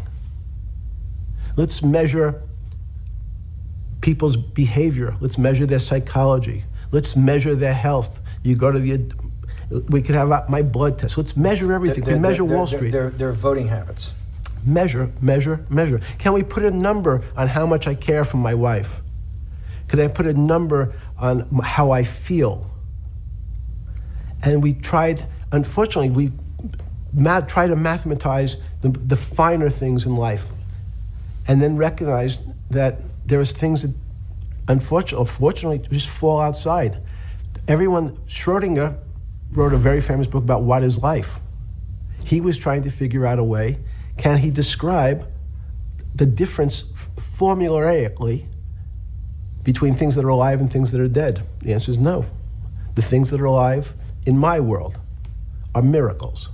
S3: Let's measure people's behavior. Let's measure their psychology. Let's measure their health. You go to we could have my blood test. Let's measure everything. We can measure Wall Street.
S1: Their voting habits.
S3: Measure. Can we put a number on how much I care for my wife? Could I put a number on how I feel? And we tried, unfortunately, we try to mathematize the finer things in life, and then recognize that there's things that, unfortunately, just fall outside. Schrodinger wrote a very famous book about what is life. He was trying to figure out a way, can he describe the difference formulaically between things that are alive and things that are dead? The answer is no. The things that are alive in my world are miracles,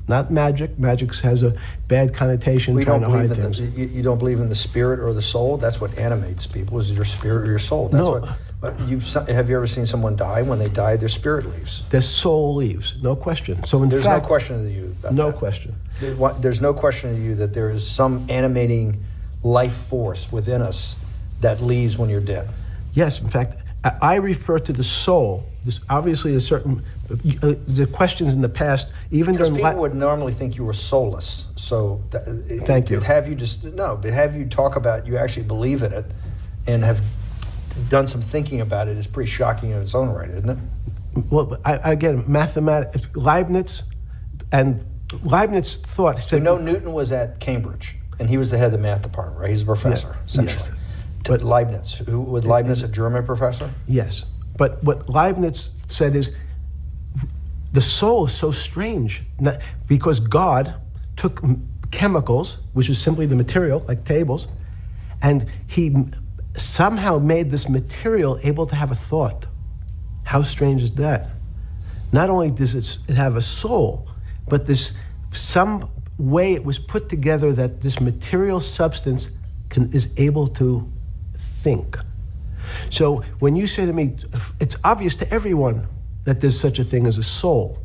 S3: not magic. Magic has a bad connotation, trying to hide things.
S1: You don't believe in the spirit or the soul? That's what animates people, is your spirit or your soul. That's
S3: no.
S1: Have you ever seen someone die? When they die, their spirit leaves.
S3: Their soul leaves, no question. So
S1: There's no question to you about
S3: no
S1: that.
S3: question.
S1: There's no question to you that there is some animating life force within us that leaves when you're dead.
S3: Yes, in fact, I refer to the soul. Obviously, there's certain the questions in the past, even
S1: because
S3: during
S1: people would normally think you were soulless. So,
S3: thank you.
S1: But have you talk about you actually believe in it, and have done some thinking about it is pretty shocking in its own right, isn't it?
S3: Well, again, mathematics. Leibniz thought.
S1: So Newton was at Cambridge, and he was the head of the math department, right? He's a professor, essentially.
S3: Yes.
S1: But Leibniz, was Leibniz a German professor?
S3: Yes. But what Leibniz said is the soul is so strange because God took chemicals, which is simply the material, like tables, and he somehow made this material able to have a thought. How strange is that? Not only does it have a soul, but some way it was put together that this material substance is able to think. So when you say to me, it's obvious to everyone that there's such a thing as a soul.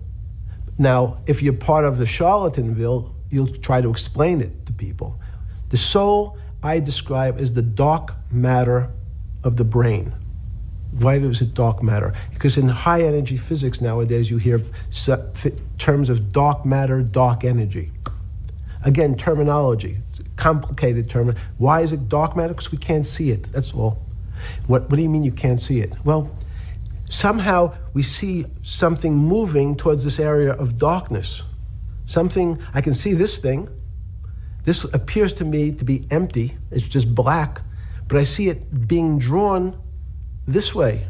S3: Now, if you're part of the Charlatanville, you'll try to explain it to people. The soul I describe as the dark matter of the brain. Why is it dark matter? Because in high energy physics nowadays, you hear terms of dark matter, dark energy. Again, terminology, it's a complicated term. Why is it dark matter? Because we can't see it, that's all. What do you mean you can't see it? Well, somehow we see something moving towards this area of darkness. Something, I can see this thing. This appears to me to be empty. It's just black, but I see it being drawn this way.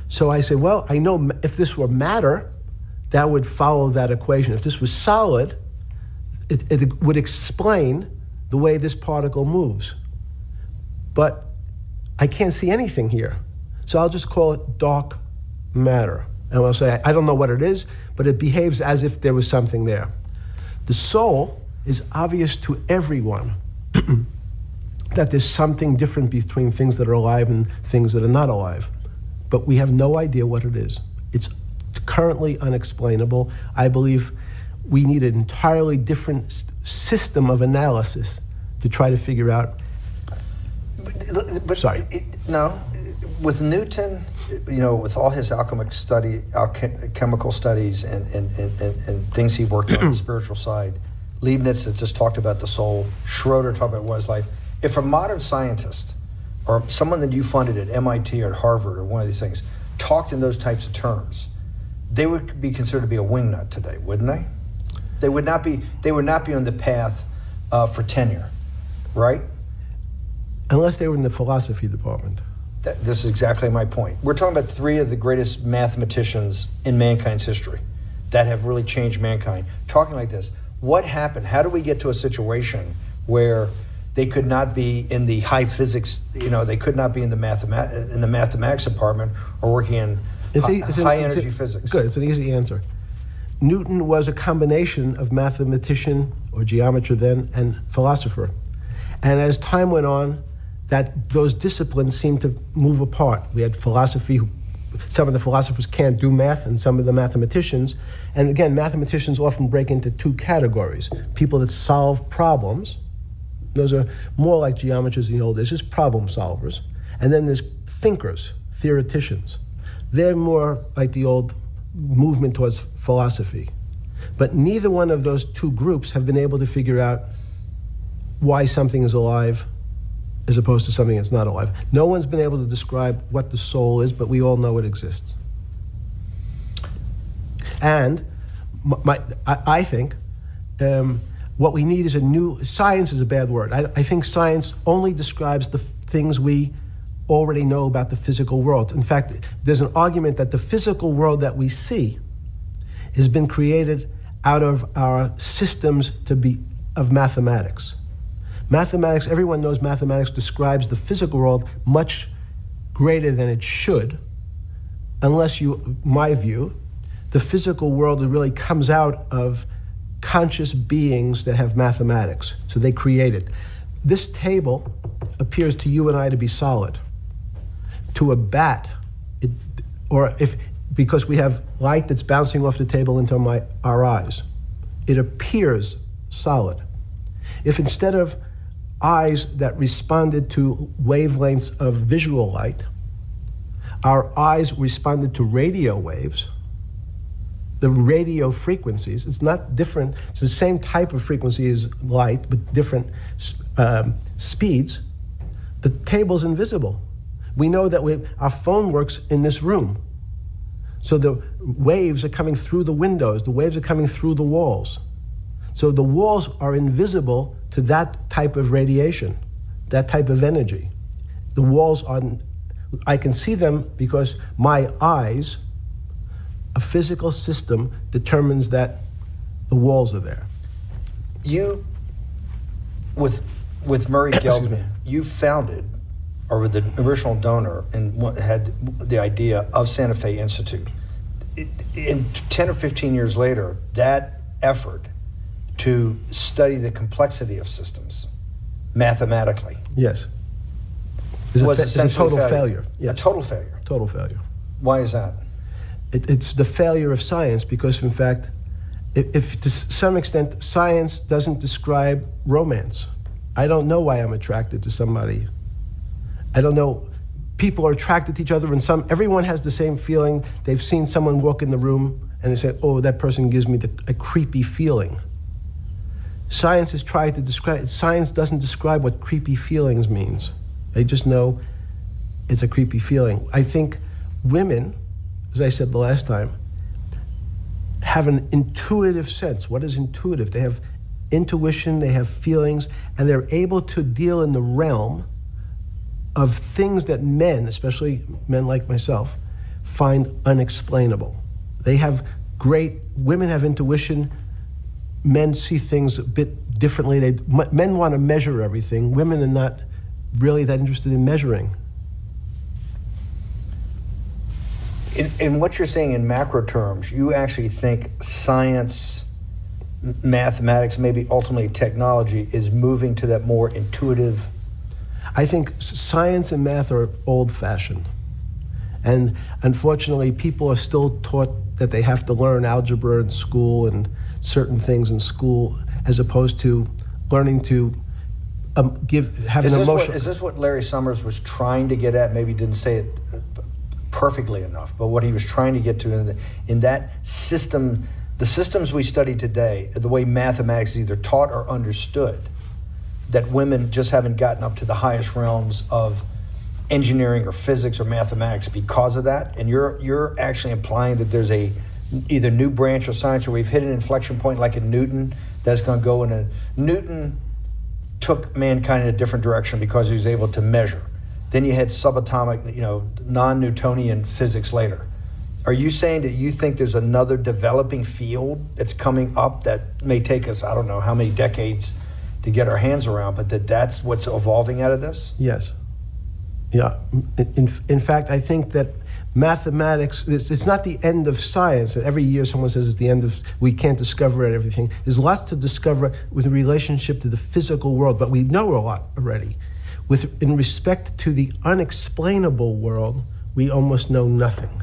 S3: So I say, well, I know if this were matter, that would follow that equation. If this was solid, it would explain the way this particle moves. But I can't see anything here. So I'll just call it dark matter. And I'll say, I don't know what it is, but it behaves as if there was something there. The soul is obvious to everyone that there's something different between things that are alive and things that are not alive. But we have no idea what it is. It's currently unexplainable. I believe we need an entirely different system of analysis to try to figure out.
S1: But
S3: Sorry.
S1: No, with Newton, with all his alchemical studies and things he worked on the spiritual side, Leibniz that just talked about the soul, Schroeder talked about what is life. If a modern scientist or someone that you funded at MIT or at Harvard or one of these things talked in those types of terms, they would be considered to be a wingnut today, wouldn't they? They would not be on the path for tenure, right?
S3: Unless they were in the philosophy department.
S1: This is exactly my point. We're talking about three of the greatest mathematicians in mankind's history that have really changed mankind. Talking like this, what happened? How do we get to a situation where they could not be in the high physics, they could not be in the mathematics department or working in high energy physics?
S3: Good, it's an easy answer. Newton was a combination of mathematician or geometer then and philosopher. And as time went on, those disciplines seemed to move apart. We had philosophy, some of the philosophers can't do math, and some of the mathematicians. And again, mathematicians often break into two categories. People that solve problems, those are more like geometers in the old days, just problem solvers. And then there's thinkers, theoreticians. They're more like the old movement towards philosophy. But neither one of those two groups have been able to figure out why something is alive as opposed to something that's not alive. No one's been able to describe what the soul is, but we all know it exists. And I think what we need is science is a bad word. I think science only describes the things we already know about the physical world. In fact, there's an argument that the physical world that we see has been created out of our systems of mathematics. Mathematics, everyone knows mathematics describes the physical world much greater than it should, unless my view, the physical world really comes out of conscious beings that have mathematics. So they create it. This table appears to you and I to be solid. To a bat, because we have light that's bouncing off the table into our eyes, it appears solid. If instead of eyes that responded to wavelengths of visual light, our eyes responded to radio waves, the radio frequencies, it's not different, it's the same type of frequency as light, but different speeds, the table's invisible. We know that our phone works in this room. So the waves are coming through the windows, the waves are coming through the walls. So the walls are invisible to that type of radiation, that type of energy. The walls I can see them because my eyes, a physical system determines that the walls are there.
S1: You, with Murray Geldman, you founded, or with the original donor, and had the idea of Santa Fe Institute. In 10 or 15 years later, that effort to study the complexity of systems mathematically.
S3: Yes.
S1: Was
S3: a total failure.
S1: Yes. A total failure.
S3: Total failure.
S1: Why is that?
S3: It's the failure of science because, in fact, if to some extent science doesn't describe romance. I don't know why I'm attracted to somebody. I don't know. People are attracted to each other, and everyone has the same feeling. They've seen someone walk in the room, and they say, "Oh, that person gives me a creepy feeling." Science has tried to describe. Science doesn't describe what creepy feelings means. They just know it's a creepy feeling. I think women as I said the last time, have an intuitive sense. What is intuitive? They have intuition, they have feelings, and they're able to deal in the realm of things that men, especially men like myself, find unexplainable. They have women have intuition, men see things a bit differently. Men want to measure everything. Women are not really that interested in measuring.
S1: In what you're saying in macro terms, you actually think science, mathematics, maybe ultimately technology is moving to that more intuitive?
S3: I think science and math are old-fashioned. And unfortunately, people are still taught that they have to learn algebra in school and certain things in school, as opposed to learning to have an emotion.
S1: Is this what Larry Summers was trying to get at? Maybe he didn't say it perfectly enough, but what he was trying to get to in that system, the systems we study today, the way mathematics is either taught or understood, that women just haven't gotten up to the highest realms of engineering or physics or mathematics because of that. And you're actually implying that there's a either new branch of science, or we've hit an inflection point like in Newton that's going to go in a Newton took mankind in a different direction because he was able to measure. Then you had subatomic, non-Newtonian physics later. Are you saying that you think there's another developing field that's coming up that may take us, I don't know how many decades to get our hands around, but that's what's evolving out of this?
S3: Yes. Yeah. In fact, I think that mathematics, it's not the end of science. Every year someone says it's the end of, we can't discover everything. There's lots to discover with relationship to the physical world, but we know a lot already. In respect to the unexplainable world, we almost know nothing.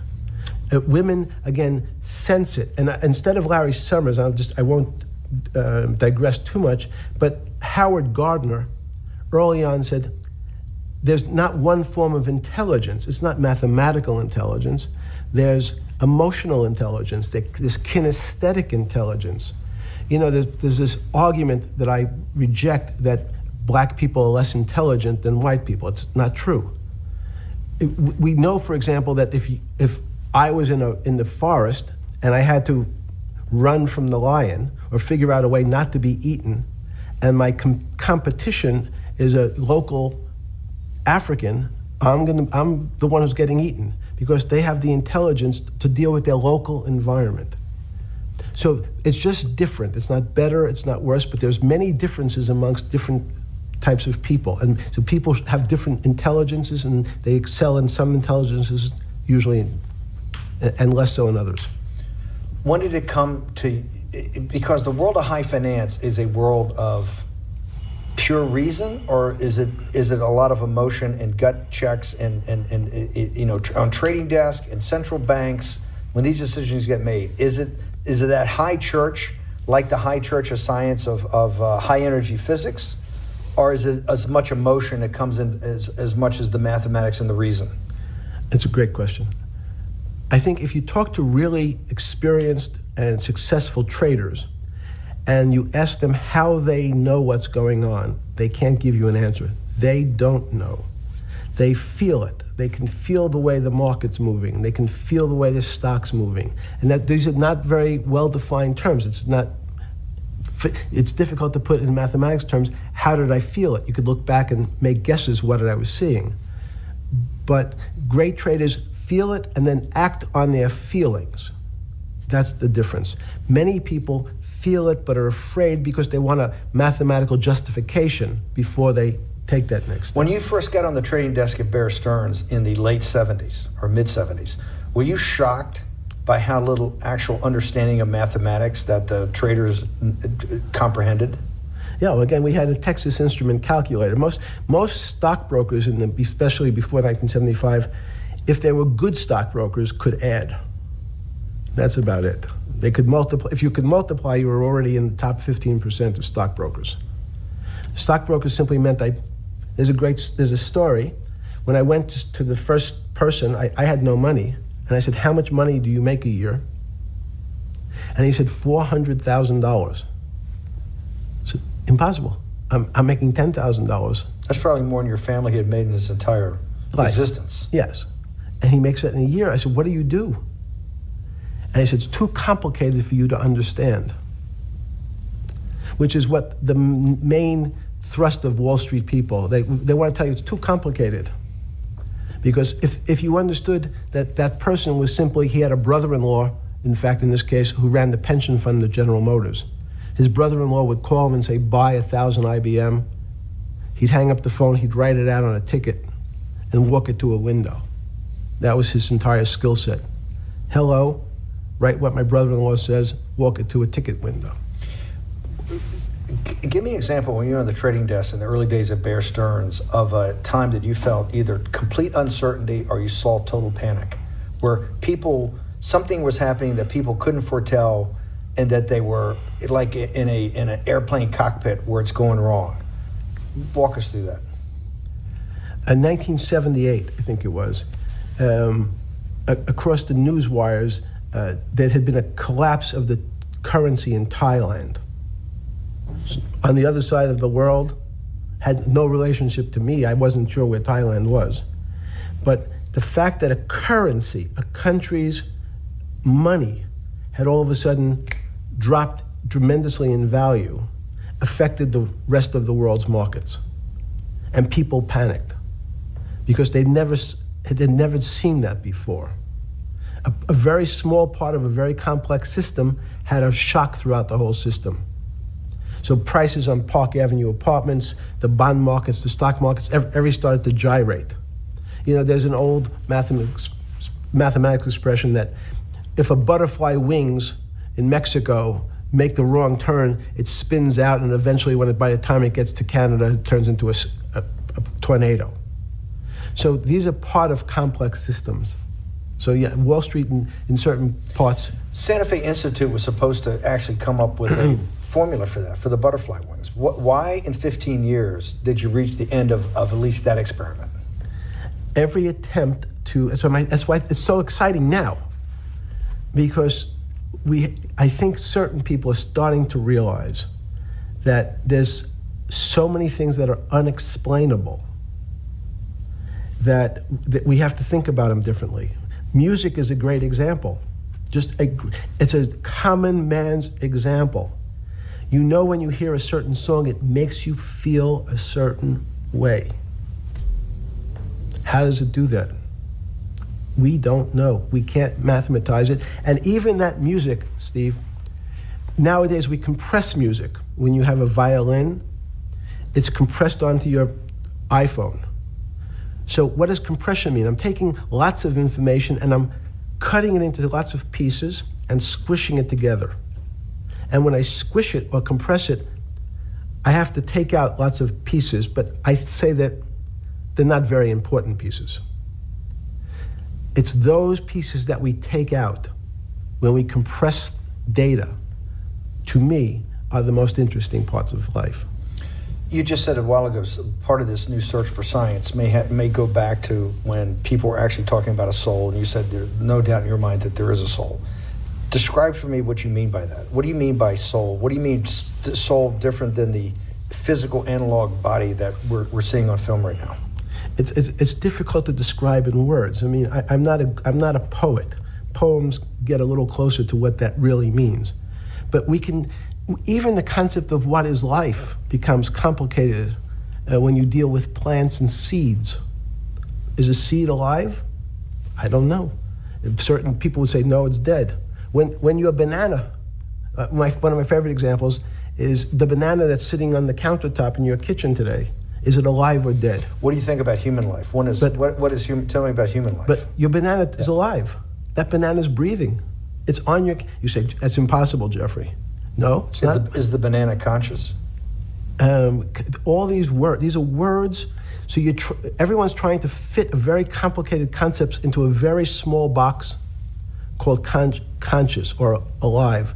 S3: Women, again, sense it. And instead of Larry Summers, I won't digress too much, but Howard Gardner early on said, there's not one form of intelligence. It's not mathematical intelligence. There's emotional intelligence, this kinesthetic intelligence. There's this argument that I reject that black people are less intelligent than white people. It's not true. We know, for example, that if I was in the forest and I had to run from the lion or figure out a way not to be eaten, and my competition is a local African, I'm the one who's getting eaten because they have the intelligence to deal with their local environment. So it's just different. It's not better, it's not worse, but there's many differences amongst different types of people. And so people have different intelligences, and they excel in some intelligences usually, and less so in others.
S1: When did it come to, because the world of high finance is a world of pure reason, or is it a lot of emotion and gut checks and on trading desk and central banks when these decisions get made? Is it that high church, like the high church of science of high energy physics, or is it as much emotion that comes in as much as the mathematics and the reason?
S3: It's a great question. I think if you talk to really experienced and successful traders, and you ask them how they know what's going on, they can't give you an answer. They don't know. They feel it. They can feel the way the market's moving. They can feel the way the stock's moving. And that these are not very well-defined terms. It's difficult to put in mathematics terms, how did I feel it? You could look back and make guesses what I was seeing. But great traders feel it and then act on their feelings. That's the difference. Many people feel it but are afraid because they want a mathematical justification before they take that next step.
S1: When you first got on the trading desk at Bear Stearns in the late 70s or mid 70s, were you shocked by how little actual understanding of mathematics that the traders comprehended?
S3: Yeah, well, again, we had a Texas Instrument calculator. Most stockbrokers, especially before 1975, if they were good stockbrokers, could add. That's about it. They could multiply. If you could multiply, you were already in the top 15% of stockbrokers. Stockbrokers simply meant there's a story. When I went to the first person, I had no money. And I said, how much money do you make a year? And he said, $400,000. I said, impossible. I'm making $10,000.
S1: That's probably more than your family had made in his entire existence.
S3: Yes. And he makes that in a year. I said, what do you do? And he said, it's too complicated for you to understand, which is what the main thrust of Wall Street people, they want to tell you it's too complicated. Because if you understood that that person was simply, he had a brother-in-law, in fact, in this case, who ran the pension fund of General Motors. His brother-in-law would call him and say, buy 1,000 IBM. He'd hang up the phone, he'd write it out on a ticket and walk it to a window. That was his entire skill set. Hello, write what my brother-in-law says, walk it to a ticket window.
S1: Give me an example when you were on the trading desk in the early days of Bear Stearns of a time that you felt either complete uncertainty or you saw total panic, where something was happening that people couldn't foretell and that they were like in an airplane cockpit where it's going wrong. Walk us through that.
S3: In 1978, I think it was, across the news wires, there had been a collapse of the currency in Thailand. On the other side of the world, had no relationship to me. I wasn't sure where Thailand was. But the fact that a currency, a country's money, had all of a sudden dropped tremendously in value affected the rest of the world's markets. And people panicked because they'd never seen that before. A very small part of a very complex system had a shock throughout the whole system. So prices on Park Avenue apartments, the bond markets, the stock markets, every started to gyrate. You know, there's an old mathematical expression that if a butterfly wings in Mexico make the wrong turn, it spins out, and eventually, by the time it gets to Canada, it turns into a tornado. So these are part of complex systems. So yeah, Wall Street in certain parts.
S1: Santa Fe Institute was supposed to actually come up with a formula for that, for the butterfly wings. Why in 15 years did you reach the end of at least that experiment?
S3: Every attempt to, that's why it's so exciting now, because I think certain people are starting to realize that there's so many things that are unexplainable that we have to think about them differently. Music is a great example. It's a common man's example. You know, when you hear a certain song, it makes you feel a certain way. How does it do that? We don't know. We can't mathematize it. And even that music, Steve, nowadays we compress music. When you have a violin, it's compressed onto your iPhone. So what does compression mean? I'm taking lots of information and I'm cutting it into lots of pieces and squishing it together. And when I squish it or compress it, I have to take out lots of pieces, but I say that they're not very important pieces. It's those pieces that we take out when we compress data, to me, are the most interesting parts of life.
S1: You just said a while ago, part of this new search for science may go back to when people were actually talking about a soul, and you said there's no doubt in your mind that there is a soul. Describe for me what you mean by that. What do you mean by soul? What do you mean soul different than the physical analog body that we're seeing on film right now?
S3: It's difficult to describe in words. I mean, I'm not a poet. Poems get a little closer to what that really means. But even the concept of what is life becomes complicated when you deal with plants and seeds. Is a seed alive? I don't know. Certain people would say, no, it's dead. When you're a banana, one of my favorite examples is the banana that's sitting on the countertop in your kitchen today. Is it alive or dead?
S1: What do you think about human life? Tell me about human life.
S3: But your banana is alive. That banana is breathing. It's on your. You say that's impossible, Jeffrey. No, it's not.
S1: Is the banana conscious?
S3: All these words. These are words. So everyone's trying to fit a very complicated concepts into a very small box called conscious or alive.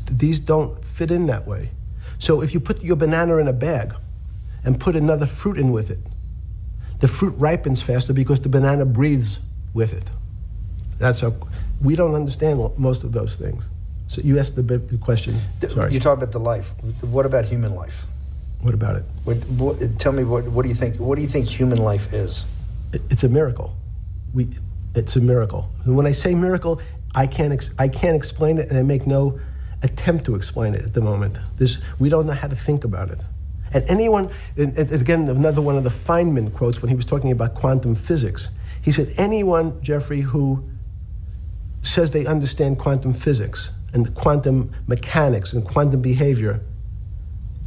S3: These don't fit in that way. So if you put your banana in a bag and put another fruit in with it, the fruit ripens faster because the banana breathes with it. We don't understand most of those things. So you asked the big question. Sorry.
S1: You talk about the life. What about human life?
S3: What about it?
S1: Tell me what do you think? What do you think human life is?
S3: It's a miracle. It's a miracle. And when I say miracle, I can't explain it, and I make no attempt to explain it at the moment. We don't know how to think about it. And anyone, and again, another one of the Feynman quotes when he was talking about quantum physics, he said, anyone, Jeffrey, who says they understand quantum physics and quantum mechanics and quantum behavior,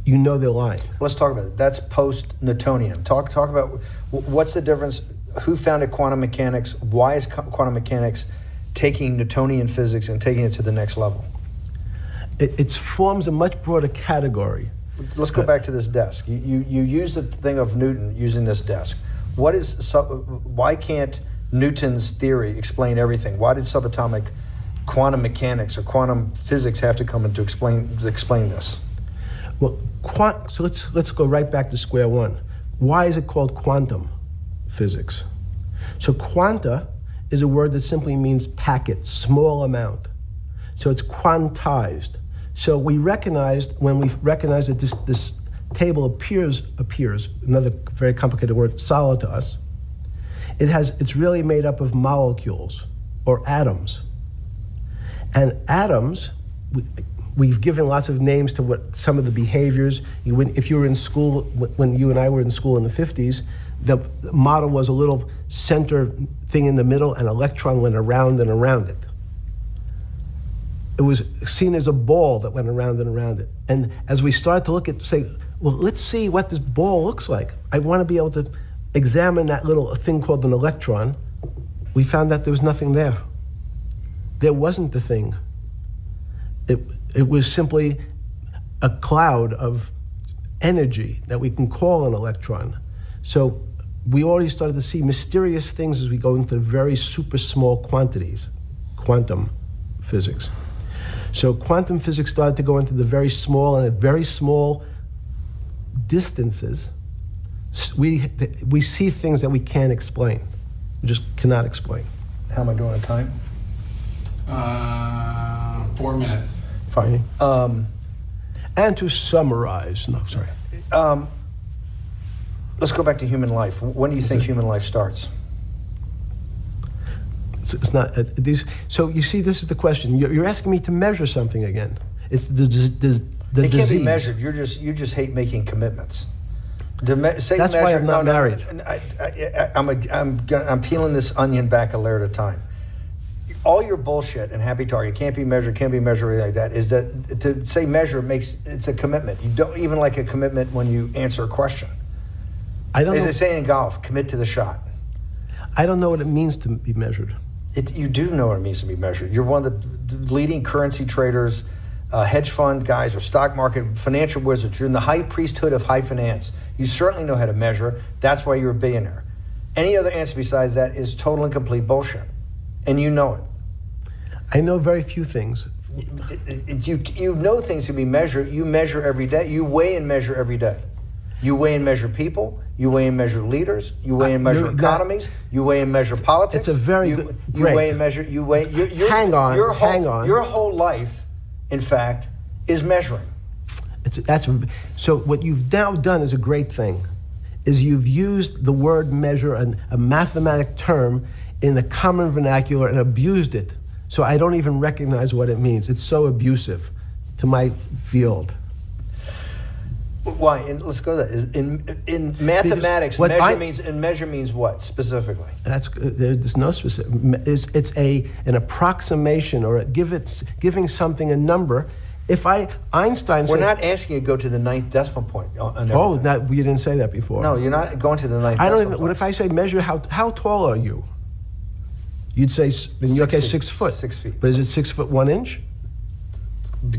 S3: you know they're lying.
S1: Let's talk about it. That's post-Newtonian. Talk about what's the difference, who founded quantum mechanics, why is quantum mechanics taking Newtonian physics and taking it to the next level?
S3: It forms a much broader category.
S1: Let's go back to this desk. You use the thing of Newton using this desk. Why can't Newton's theory explain everything? Why did subatomic quantum mechanics or quantum physics have to come in to explain this?
S3: Well, so let's go right back to square one. Why is it called quantum physics? So quanta is a word that simply means packet, small amount. So it's quantized. So we recognized, when we recognized that this table appears, another very complicated word, solid to us, it's really made up of molecules or atoms. And atoms, we've given lots of names to what some of the behaviors. If you were in school, when you and I were in school in the 50s, the model was a little center thing in the middle, and an electron went around and around it. It was seen as a ball that went around and around it. And as we started to look at, say, well, let's see what this ball looks like. I want to be able to examine that little thing called an electron. We found that there was nothing there. There wasn't the thing. It was simply a cloud of energy that we can call an electron. So we already started to see mysterious things as we go into very super small quantities, quantum physics. So quantum physics started to go into the very small, and at very small distances, we see things that we can't explain. We just cannot explain.
S1: How am I doing on time?
S2: 4 minutes.
S1: Fine.
S3: And to summarize, no, sorry.
S1: Let's go back to human life. When do you think human life starts?
S3: It's not these. So you see, this is the question. You're asking me to measure something again. It's the disease.
S1: It can't be measured. You just hate making commitments.
S3: That's why I'm not married.
S1: I'm peeling this onion back a layer at a time. All your bullshit and happy target can't be measured like that. Is that to say measure it's a commitment. You don't even like a commitment when you answer a question.
S3: I don't.
S1: As they say in golf, commit to the shot.
S3: I don't know what it means to be measured.
S1: You do know what it means to be measured. You're one of the leading currency traders, hedge fund guys, or stock market financial wizards. You're in the high priesthood of high finance. You certainly know how to measure. That's why you're a billionaire. Any other answer besides that is total and complete bullshit, and you know it.
S3: I know very few things.
S1: You know things can be measured. You measure every day. You weigh and measure every day. You weigh and measure people. You weigh and measure leaders. You weigh and measure economies. You weigh and measure politics.
S3: It's a very good.
S1: You weigh and measure.
S3: Hang on.
S1: Your whole life, in fact, is measuring.
S3: So what you've now done is a great thing, is you've used the word measure, a mathematic term, in the common vernacular, and abused it. So I don't even recognize what it means. It's so abusive to my field.
S1: Why? And let's go to that. In mathematics, measure means what specifically?
S3: There's no specific. It's an approximation, or giving something a number. Einstein said,
S1: we're not asking you to go to the 9th decimal point.
S3: You didn't say that before.
S1: No, you're not going to the 9th.
S3: I don't even. What if I say measure how tall are you? You'd say in your case 6 foot.
S1: 6 feet.
S3: But is it 6 foot 1 inch?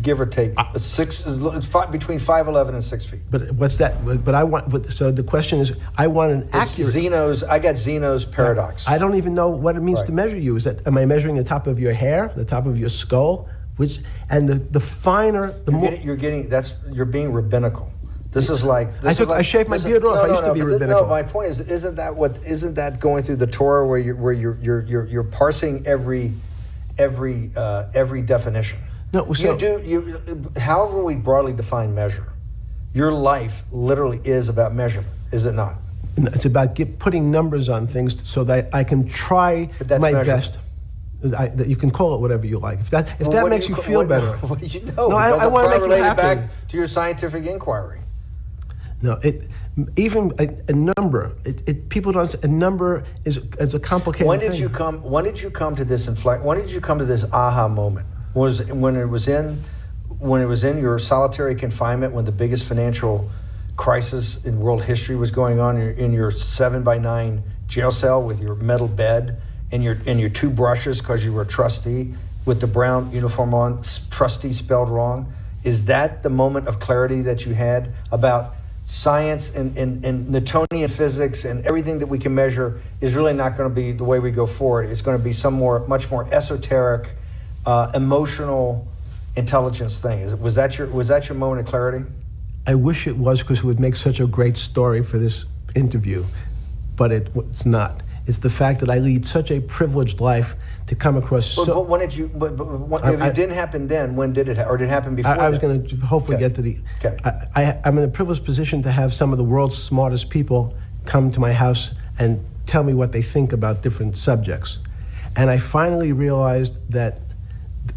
S1: Give or take, between 5'11" and 6 feet.
S3: But what's that? But I want. So the question is, I want an accurate.
S1: I got Zeno's paradox.
S3: I don't even know what it means to measure you. Am I measuring the top of your hair, the top of your skull, the finer, the more.
S1: You're being rabbinical. This is like.
S3: I shaved my beard off. I used to be rabbinical.
S1: No, my point is, isn't that going through the Torah where you're parsing every definition?
S3: No, so,
S1: however we broadly define measure, your life literally is about measurement, is it not?
S3: It's about putting numbers on things so that I can try my best. That you can call it whatever you like. If that makes you feel better.
S1: What do you know?
S3: No, I want to make you
S1: relate it
S3: happy.
S1: back to your scientific inquiry.
S3: No, even a number. People don't. A number is a complicated
S1: When did
S3: thing.
S1: you come? When did you come to this When did you come to this aha moment? Was when it was in your solitary confinement, when the biggest financial crisis in world history was going on, in your 7x9 jail cell with your metal bed and your two brushes because you were a trustee with the brown uniform on, trustee spelled wrong. Is that the moment of clarity that you had about science and Newtonian physics and everything that we can measure is really not going to be the way we go forward? It's going to be much more esoteric, emotional intelligence thing. Was that your moment of clarity?
S3: I wish it was, because it would make such a great story for this interview, but it's not. It's the fact that I lead such a privileged life to come across.
S1: But when did you? If it didn't happen then, when did it? Or did it happen before?
S3: I was going to hopefully get to the.
S1: Okay.
S3: I'm in a privileged position to have some of the world's smartest people come to my house and tell me what they think about different subjects, and I finally realized that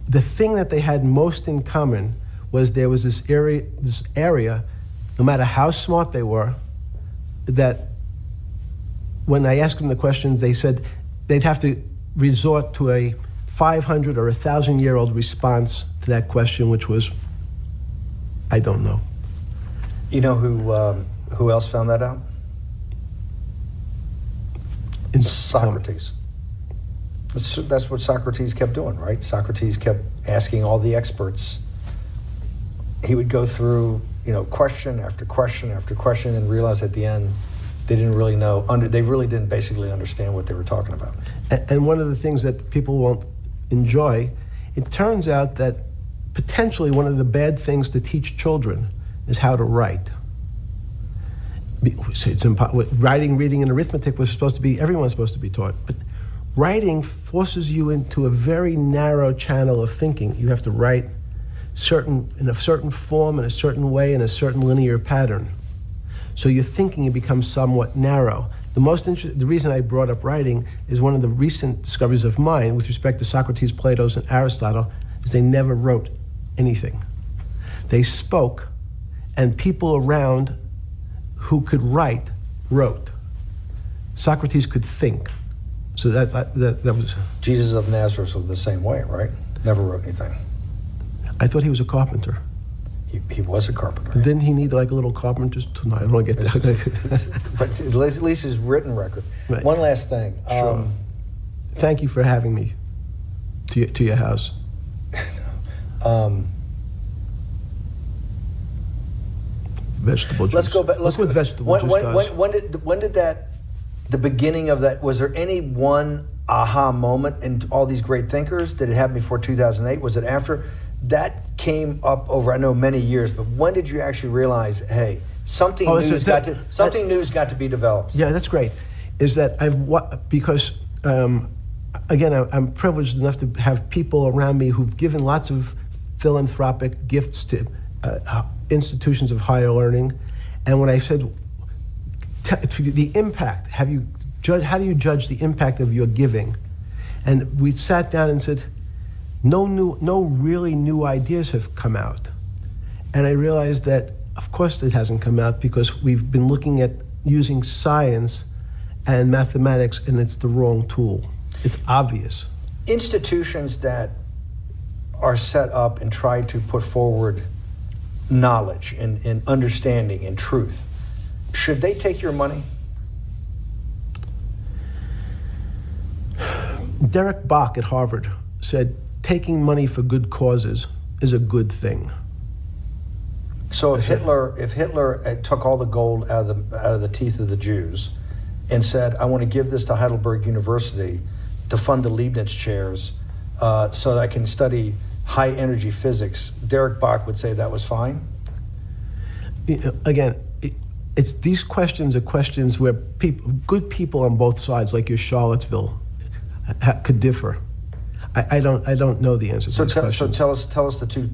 S3: the thing that they had most in common was there was this area, no matter how smart they were, that when I asked them the questions, they said they'd have to resort to a 500 or 1,000-year-old response to that question, which was, I don't know.
S1: You know who else found that out? Socrates. That's what Socrates kept doing, right? Socrates kept asking all the experts. He would go through, question after question after question, and realize at the end they didn't really know. They really didn't basically understand what they were talking about.
S3: And one of the things that people won't enjoy, it turns out that potentially one of the bad things to teach children is how to write. Writing, reading, and arithmetic was supposed to be, everyone's supposed to be taught, but writing forces you into a very narrow channel of thinking. You have to write in a certain form, in a certain way, in a certain linear pattern. So your thinking becomes somewhat narrow. The reason I brought up writing is one of the recent discoveries of mine with respect to Socrates, Plato, and Aristotle is they never wrote anything. They spoke, and people around who could write wrote. Socrates could think. So that was...
S1: Jesus of Nazareth was the same way, right? Never wrote anything.
S3: I thought he was a carpenter.
S1: He was a carpenter.
S3: But didn't he need like a little carpenter's tonight? I don't get that.
S1: But at least his written record.
S3: Right.
S1: One last thing.
S3: Sure. Thank you for having me to your house. Vegetable juice.
S1: Let's go back.
S3: Look what vegetable juice does.
S1: When did that? The beginning of that. Was there any one aha moment in all these great thinkers? Did it happen before 2008? Was it after? That came up over, I know, many years, but when did you actually realize, hey, something new's got to be developed?
S3: Yeah, that's great. Is that because again, I'm privileged enough to have people around me who've given lots of philanthropic gifts to institutions of higher learning, and when I said the impact, how do you judge the impact of your giving? And we sat down and said, no really new ideas have come out. And I realized that, of course, it hasn't come out because we've been looking at using science and mathematics, and it's the wrong tool. It's obvious.
S1: Institutions that are set up and try to put forward knowledge and understanding and truth, should they take your money?
S3: Derek Bach at Harvard said, taking money for good causes is a good thing.
S1: So if Hitler took all the gold out of the teeth of the Jews and said, I want to give this to Heidelberg University to fund the Leibniz chairs so that I can study high energy physics, Derek Bach would say that was fine?
S3: Again, it's these questions are questions where good people on both sides, like your Charlottesville, could differ. I don't know the answer to these questions.
S1: So tell us the two.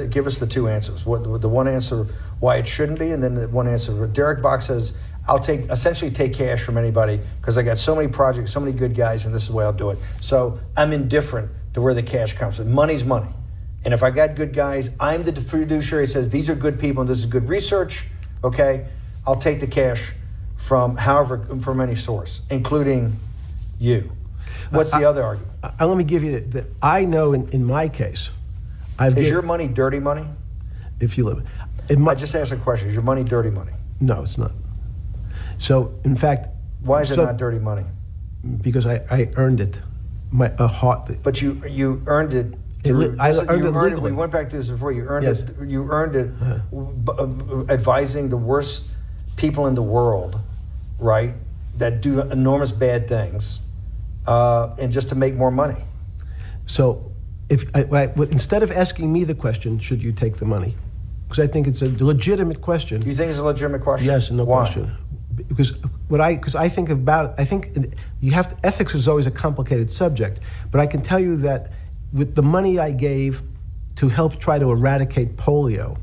S1: Give us the two answers. What the one answer why it shouldn't be, and then the one answer. Derek Bach says, I'll essentially take cash from anybody because I got so many projects, so many good guys, and this is the way I'll do it. So I'm indifferent to where the cash comes from. Money's money. And if I got good guys, I'm the fiduciary that says these are good people and this is good research, okay? I'll take the cash from any source, including you. What's the other argument?
S3: Let me give you that. I know in my case,
S1: Is your money dirty money?
S3: If you live,
S1: I just asked a question. Is your money dirty money?
S3: No, it's not. So, in fact,
S1: why is it not dirty money?
S3: Because I earned it,
S1: But you earned it.
S3: I earned it legally.
S1: We went back to this before. You earned
S3: Yes.
S1: it. You earned it, advising the worst people in the world, right? That do enormous bad things, and just to make more money.
S3: So, instead of asking me the question, should you take the money? Because I think it's a legitimate question.
S1: You think it's a legitimate question?
S3: Yes, no
S1: Why?
S3: question. Because I think about, I think ethics is always a complicated subject, but I can tell you that with the money I gave to help try to eradicate polio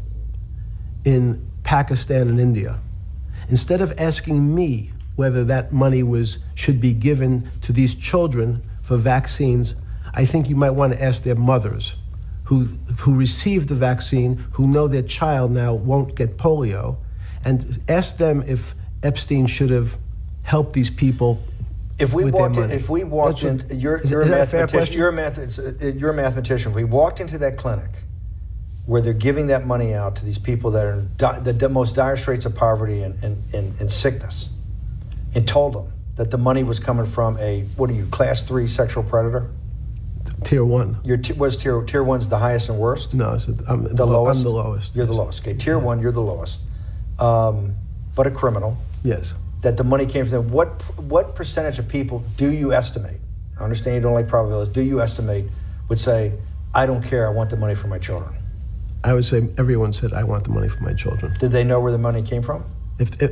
S3: in Pakistan and India, instead of asking me whether that money should be given to these children for vaccines, I think you might want to ask their mothers who received the vaccine, who know their child now won't get polio, and ask them if Epstein should have helped these people. You're a mathematician. If we walked into that clinic where they're giving that money out to these people that are in the most dire straits of poverty and sickness, and told them that the money was coming from class 3 sexual predator? Tier 1.
S1: Tier 1's the highest and worst?
S3: No, I'm the lowest. I'm the lowest.
S1: You're the lowest. Okay, tier 1, you're the lowest. But a criminal.
S3: Yes.
S1: That the money came from them. What percentage of people do you estimate? I understand you don't like probabilities. Do you estimate would say, I don't care, I want the money for my children?
S3: I would say everyone said, I want the money for my children.
S1: Did they know where the money came from?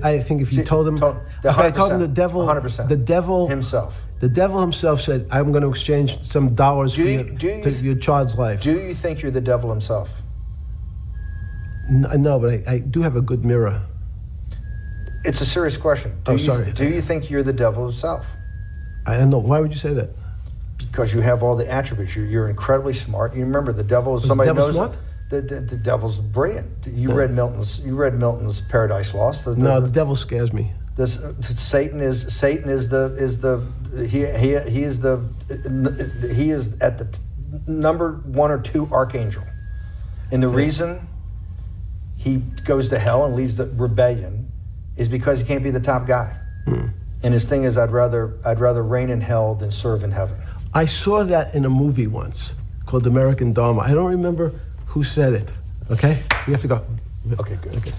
S3: I think if you told them, if I told them the devil,
S1: 100%.
S3: the devil
S1: himself.
S3: The devil himself said, I'm going to exchange some dollars for your child's life.
S1: Do you think you're the devil himself?
S3: No, but I do have a good mirror.
S1: It's a serious question.
S3: Sorry.
S1: Do you think you're the devil himself?
S3: I don't know. Why would you say that?
S1: Because you have all the attributes. You're incredibly smart. You remember the devil is somebody knows
S3: smart?
S1: The devil's brilliant. You read Milton's Paradise Lost.
S3: No, the devil scares me.
S1: Satan is at the number 1 or 2 archangel, and the reason he goes to hell and leads the rebellion is because he can't be the top guy. And his thing is, I'd rather reign in hell than serve in heaven.
S3: I saw that in a movie once called American Dharma. I don't remember who said it. Okay, we have to go.
S1: Okay, good.
S3: Okay.